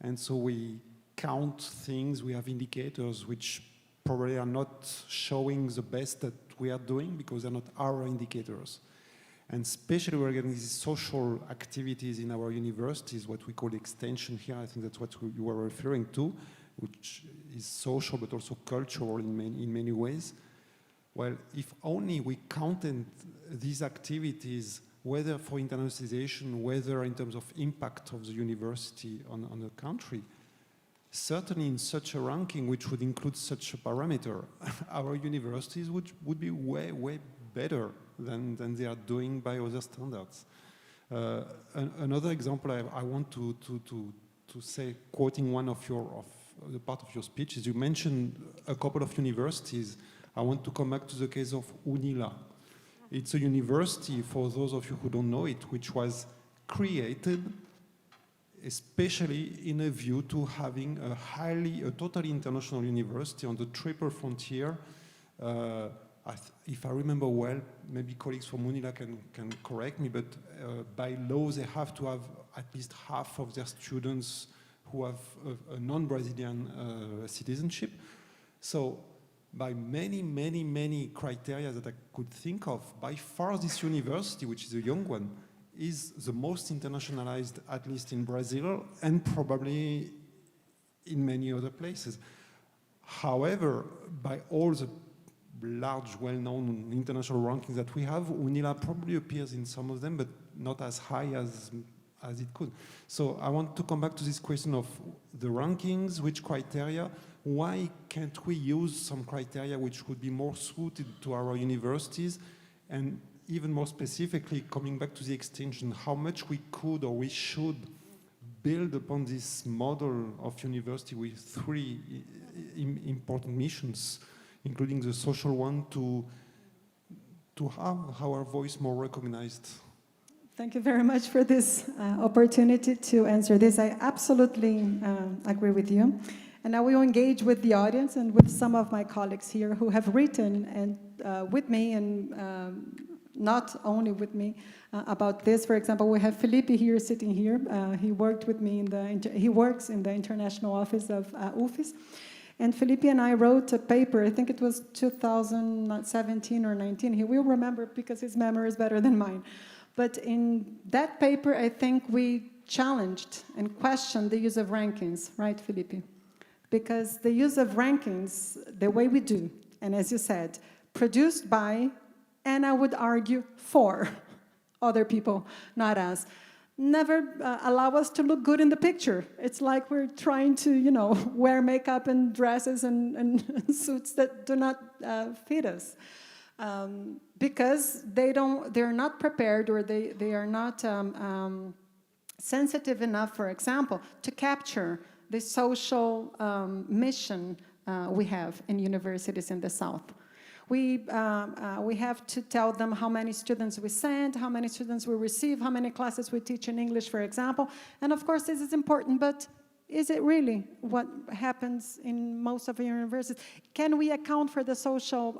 And so we count things, we have indicators which probably are not showing the best that we are doing because they're not our indicators. And especially we're getting these social activities in our universities, what we call extension here. I think that's what you were referring to, which is social but also cultural in many ways. Well, if only we counted these activities, whether for internationalization, whether in terms of impact of the university on the country, certainly in such a ranking which would include such a parameter, our universities would be way, way better than they are doing by other standards. Another example I want to say, quoting one of the part of your speech, is you mentioned a couple of universities. I want to come back to the case of UNILA. It's a university, for those of you who don't know it, which was created especially in a view to having a totally international university on the triple frontier. If I remember well, maybe colleagues from UNILA can correct me, but by law they have to have at least half of their students who have a non-Brazilian citizenship. So by many criteria that I could think of, by far this university, which is a young one, is the most internationalized, at least in Brazil, and probably in many other places. However, by all the large, well-known international rankings that we have, UNILA probably appears in some of them, but not as high as it could. So I want to come back to this question of the rankings, which criteria. Why can't we use some criteria which would be more suited to our universities? And even more specifically, coming back to the extension, how much we could or we should build upon this model of university with three important missions, including the social one, to have our voice more recognized. Thank you very much for this opportunity to answer this. I absolutely agree with you. And I will engage with the audience and with some of my colleagues here who have written and with me and not only with me about this. For example, we have Felipe here, sitting here. He worked with me he works in the international office of UFES. And Felipe and I wrote a paper, I think it was 2017 or 19. He will remember because his memory is better than mine. But in that paper, I think we challenged and questioned the use of rankings, right, Felipe? Because the use of rankings, the way we do, and as you said, produced by, and I would argue for, other people, not us, never allow us to look good in the picture. It's like we're trying to, wear makeup and dresses and suits that do not fit us. Because they're not prepared, or they are not sensitive enough, for example, to capture the social mission we have in universities in the South. We have to tell them how many students we send, how many students we receive, how many classes we teach in English, for example. And of course, this is important, but is it really what happens in most of our universities? Can we account for the social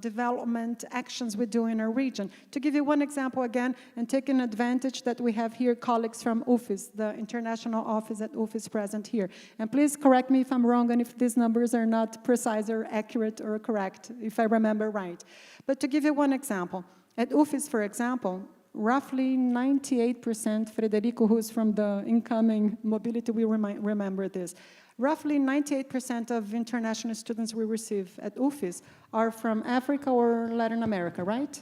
development actions we do in our region? To give you one example again, and taking advantage that we have here colleagues from UFES, the international office at UFES present here. And please correct me if I'm wrong and if these numbers are not precise or accurate or correct, if I remember right. But to give you one example, at UFES, for example, roughly 98%, Frederico, who's from the incoming mobility, we remember this. Roughly 98% of international students we receive at UFES are from Africa or Latin America, right?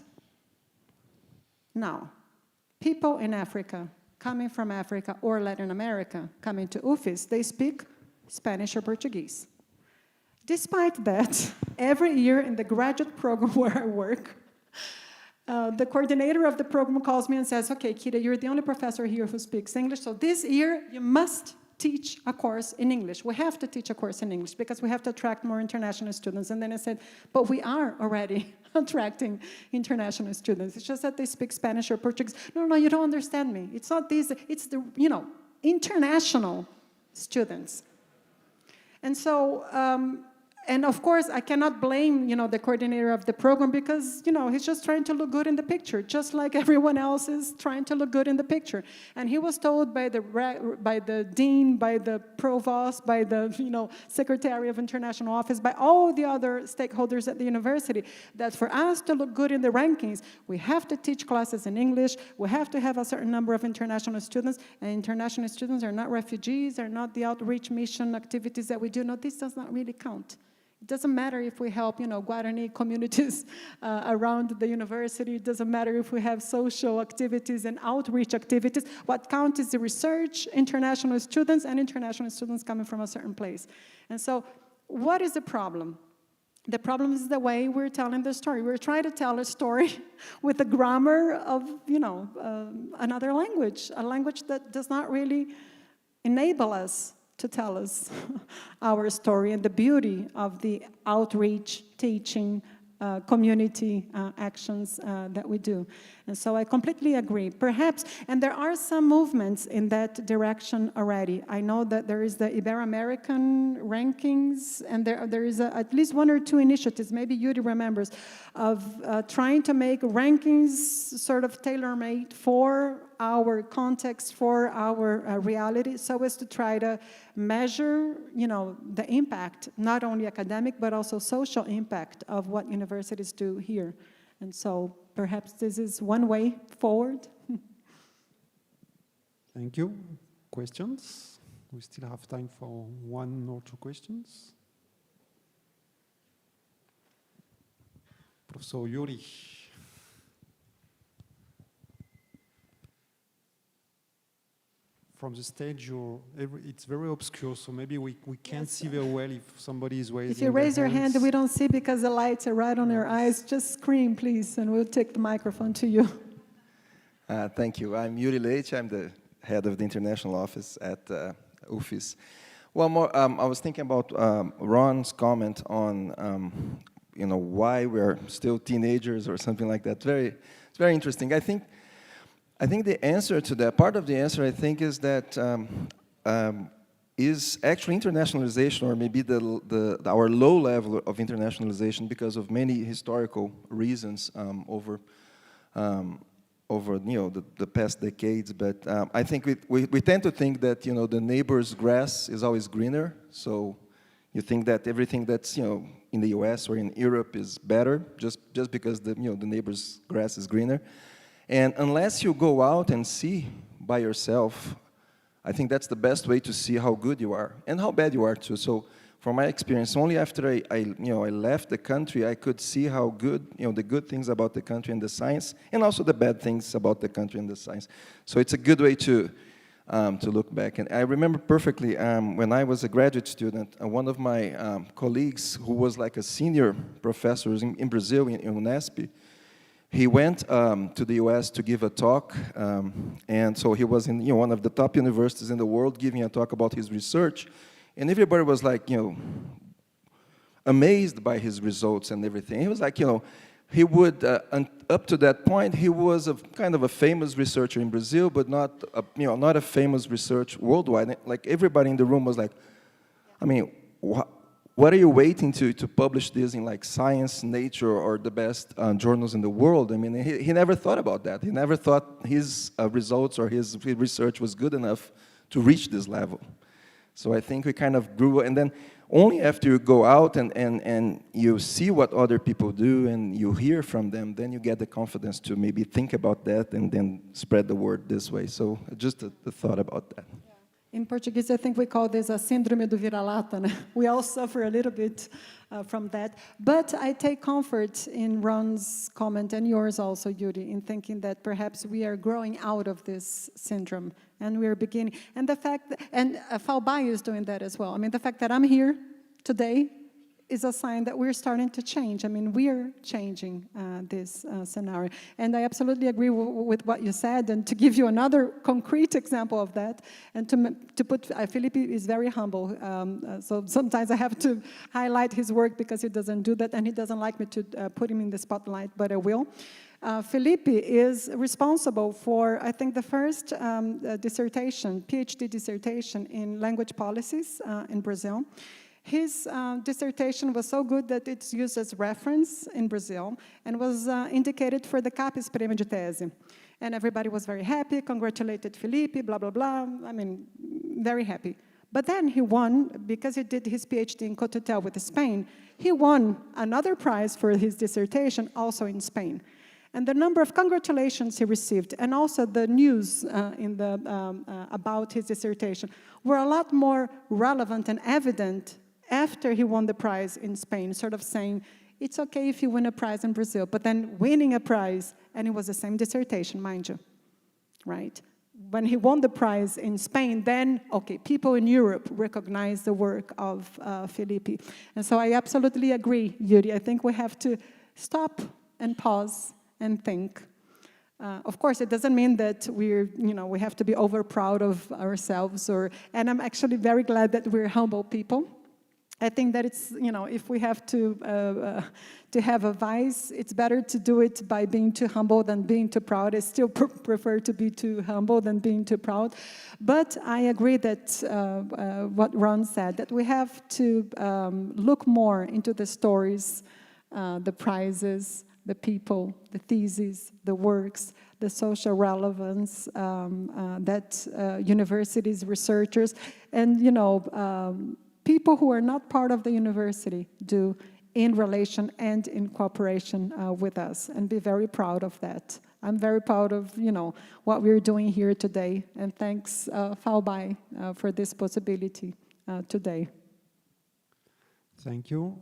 Now, people in Africa, coming from Africa or Latin America, coming to UFES, they speak Spanish or Portuguese. Despite that, every year in the graduate program where I work, the coordinator of the program calls me and says, okay, Kyria, you're the only professor here who speaks English, so this year you must teach a course in English. We have to teach a course in English because we have to attract more international students. And then I said, but we are already attracting international students. It's just that they speak Spanish or Portuguese. No, you don't understand me. It's not these, it's the, international students. And so, and of course, I cannot blame, the coordinator of the program because, he's just trying to look good in the picture, just like everyone else is trying to look good in the picture. And he was told by the dean, by the provost, by the, secretary of international office, by all the other stakeholders at the university, that for us to look good in the rankings, we have to teach classes in English, we have to have a certain number of international students, and international students are not refugees, are not the outreach mission activities that we do. No, this does not really count. It doesn't matter if we help, Guarani communities around the university. It doesn't matter if we have social activities and outreach activities. What counts is the research, international students, and international students coming from a certain place. And so, what is the problem? The problem is the way we're telling the story. We're trying to tell a story with the grammar of, another language, a language that does not really enable us to tell us our story and the beauty of the outreach, teaching, community actions that we do. And so I completely agree. Perhaps, and there are some movements in that direction already. I know that there is the Ibero-American rankings, and there is at least one or two initiatives, maybe Yuri remembers, of trying to make rankings sort of tailor-made for our context, for our reality, so as to try to measure, the impact, not only academic, but also social impact of what universities do here. And so perhaps this is one way forward. Thank you. Questions? We still have time for one or two questions. Professor Yuri. From the stage, it's very obscure, so maybe we can't see very well if somebody is raising If you raise your hand, hands. we don't see because the lights are right on your eyes. Just scream, please, and we'll take the microphone to you. Thank you. I'm Yuri Leite. I'm the head of the international office at UFES. Well, I was thinking about Ron's comment on, why we're still teenagers or something like that. It's very interesting. I think the answer to that, part of the answer, I think, is that is actually internationalization, or maybe our low level of internationalization, because of many historical reasons over the past decades. But I think we tend to think that the neighbor's grass is always greener. So you think that everything that's in the U.S. or in Europe is better just because the neighbor's grass is greener. And unless you go out and see by yourself, I think that's the best way to see how good you are and how bad you are too. So from my experience, only after I left the country, I could see how good, the good things about the country and the science, and also the bad things about the country and the science. So it's a good way to look back. And I remember perfectly when I was a graduate student, one of my colleagues, who was like a senior professor in Brazil, in Unesco, he went to the U.S. to give a talk, and so he was in one of the top universities in the world giving a talk about his research, and everybody was like, amazed by his results and everything. He was like, he would, up to that point, he was kind of a famous researcher in Brazil, but not a famous research worldwide. Like everybody in the room was like, I mean, what are you waiting to publish this in like Science, Nature, or the best journals in the world? I mean, he never thought about that. He never thought his results or his research was good enough to reach this level. So I think we kind of grew, and then only after you go out and you see what other people do and you hear from them, then you get the confidence to maybe think about that and then spread the word this way. So just the thought about that. In Portuguese, I think we call this a síndrome do vira-lata. Né? We all suffer a little bit from that. But I take comfort in Ron's comment, and yours also, Yuri, in thinking that perhaps we are growing out of this syndrome, and we are beginning. And the fact that, and FAUBAI is doing that as well. I mean, the fact that I'm here today is a sign that we're starting to change. I mean, we are changing this scenario. And I absolutely agree with what you said. And to give you another concrete example of that, and to put, Felipe is very humble. So sometimes I have to highlight his work because he doesn't do that, and he doesn't like me to put him in the spotlight, but I will. Felipe is responsible for, I think, the first dissertation, PhD dissertation in language policies in Brazil. His dissertation was so good that it's used as reference in Brazil and was indicated for the CAPES Prêmio de Tese. And everybody was very happy, congratulated Felipe, blah, blah, blah. I mean, very happy. But then he won, because he did his PhD in Cototel with Spain, he won another prize for his dissertation also in Spain. And the number of congratulations he received, and also the news about his dissertation, were a lot more relevant and evident after he won the prize in Spain, sort of saying, it's okay if you win a prize in Brazil, but then winning a prize, and it was the same dissertation, mind you, right? When he won the prize in Spain, then, okay, people in Europe recognize the work of Felipe. And so I absolutely agree, Yuri. I think we have to stop and pause and think. Of course, it doesn't mean that we have to be over proud of ourselves, and I'm actually very glad that we're humble people. I think that it's, if we have to have a vice, it's better to do it by being too humble than being too proud. I still prefer to be too humble than being too proud. But I agree that what Ron said, that we have to look more into the stories, the prizes, the people, the theses, the works, the social relevance that universities, researchers, and people who are not part of the university do in relation and in cooperation with us, and be very proud of that. I'm very proud of what we're doing here today, and thanks FAUBAI for this possibility today. Thank you.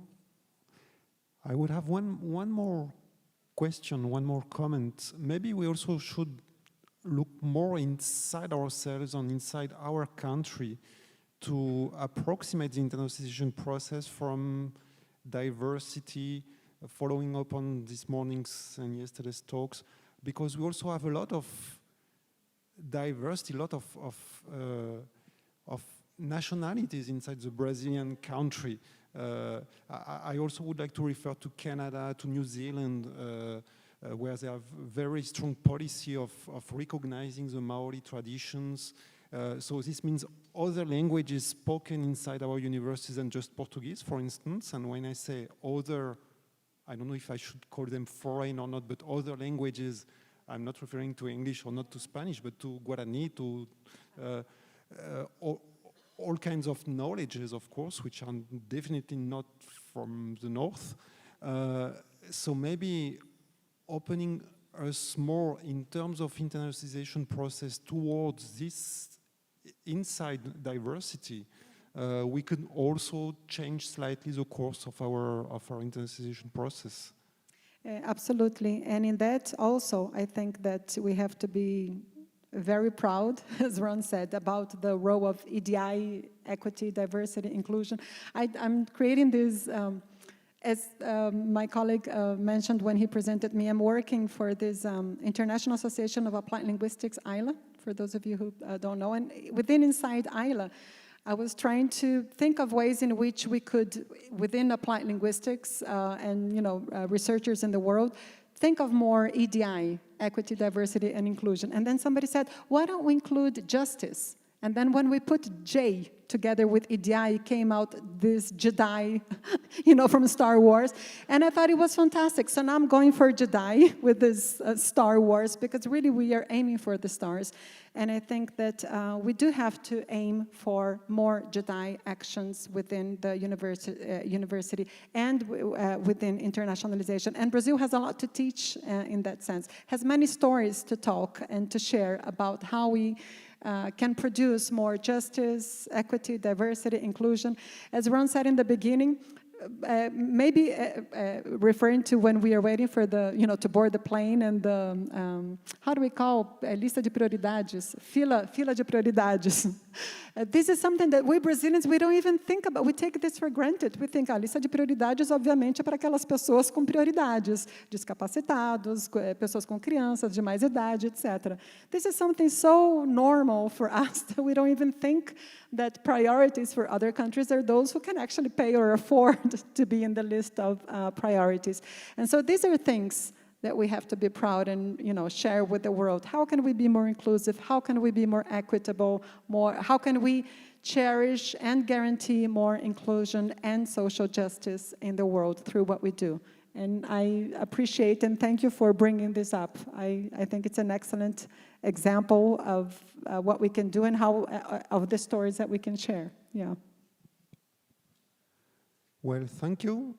I would have one more question, one more comment. Maybe we also should look more inside ourselves and inside our country to approximate the internationalization process from diversity, following up on this morning's and yesterday's talks, because we also have a lot of diversity, a lot of nationalities inside the Brazilian country. I also would like to refer to Canada, to New Zealand, where they have very strong policy of recognizing the Maori traditions. So this means other languages spoken inside our universities than just Portuguese, for instance. And when I say other, I don't know if I should call them foreign or not, but other languages, I'm not referring to English or not to Spanish, but to Guarani, to all kinds of knowledges, of course, which are definitely not from the north. So maybe opening us more in terms of internationalization process towards this inside diversity, we could also change slightly the course of our internationalization process. Absolutely, and in that also, I think that we have to be very proud, as Ron said, about the role of EDI, equity, diversity, inclusion. I'm creating this, as my colleague mentioned when he presented me, I'm working for this International Association of Applied Linguistics, AILA, for those of you who don't know. And inside AILA, I was trying to think of ways in which we could, within applied linguistics and researchers in the world, think of more EDI, equity, diversity, and inclusion. And then somebody said, why don't we include justice And then when we put J together with EDI, it came out this Jedi, from Star Wars. And I thought it was fantastic. So now I'm going for Jedi with this Star Wars, because really we are aiming for the stars. And I think that we do have to aim for more Jedi actions within the university and within internationalization. And Brazil has a lot to teach in that sense, has many stories to talk and to share about how we can produce more justice, equity, diversity, inclusion. As Ron said in the beginning, maybe referring to when we are waiting for the, to board the plane and the, how do we call, lista de prioridades, fila de prioridades. This is something that we Brazilians, we don't even think about. We take this for granted. We think, a lista de prioridades, obviamente, é para aquelas pessoas com prioridades, discapacitados, pessoas com crianças de mais idade, etc. This is something so normal for us that we don't even think that priorities for other countries are those who can actually pay or afford to be in the list of priorities. And so these are things that we have to be proud and share with the world. How can we be more inclusive? How can we be more equitable? How can we cherish and guarantee more inclusion and social justice in the world through what we do? And I appreciate and thank you for bringing this up. I think it's an excellent example of what we can do and how of the stories that we can share. Yeah. Well, thank you.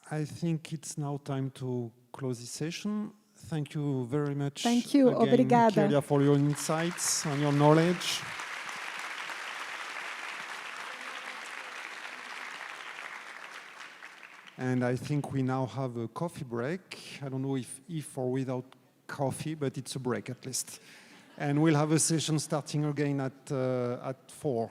I think it's now time to close this session. Thank you very much. Thank you. Again, Obrigada. Kyria, for your insights and your knowledge. And I think we now have a coffee break. I don't know if or without coffee, but it's a break at least. And we'll have a session starting again at 4.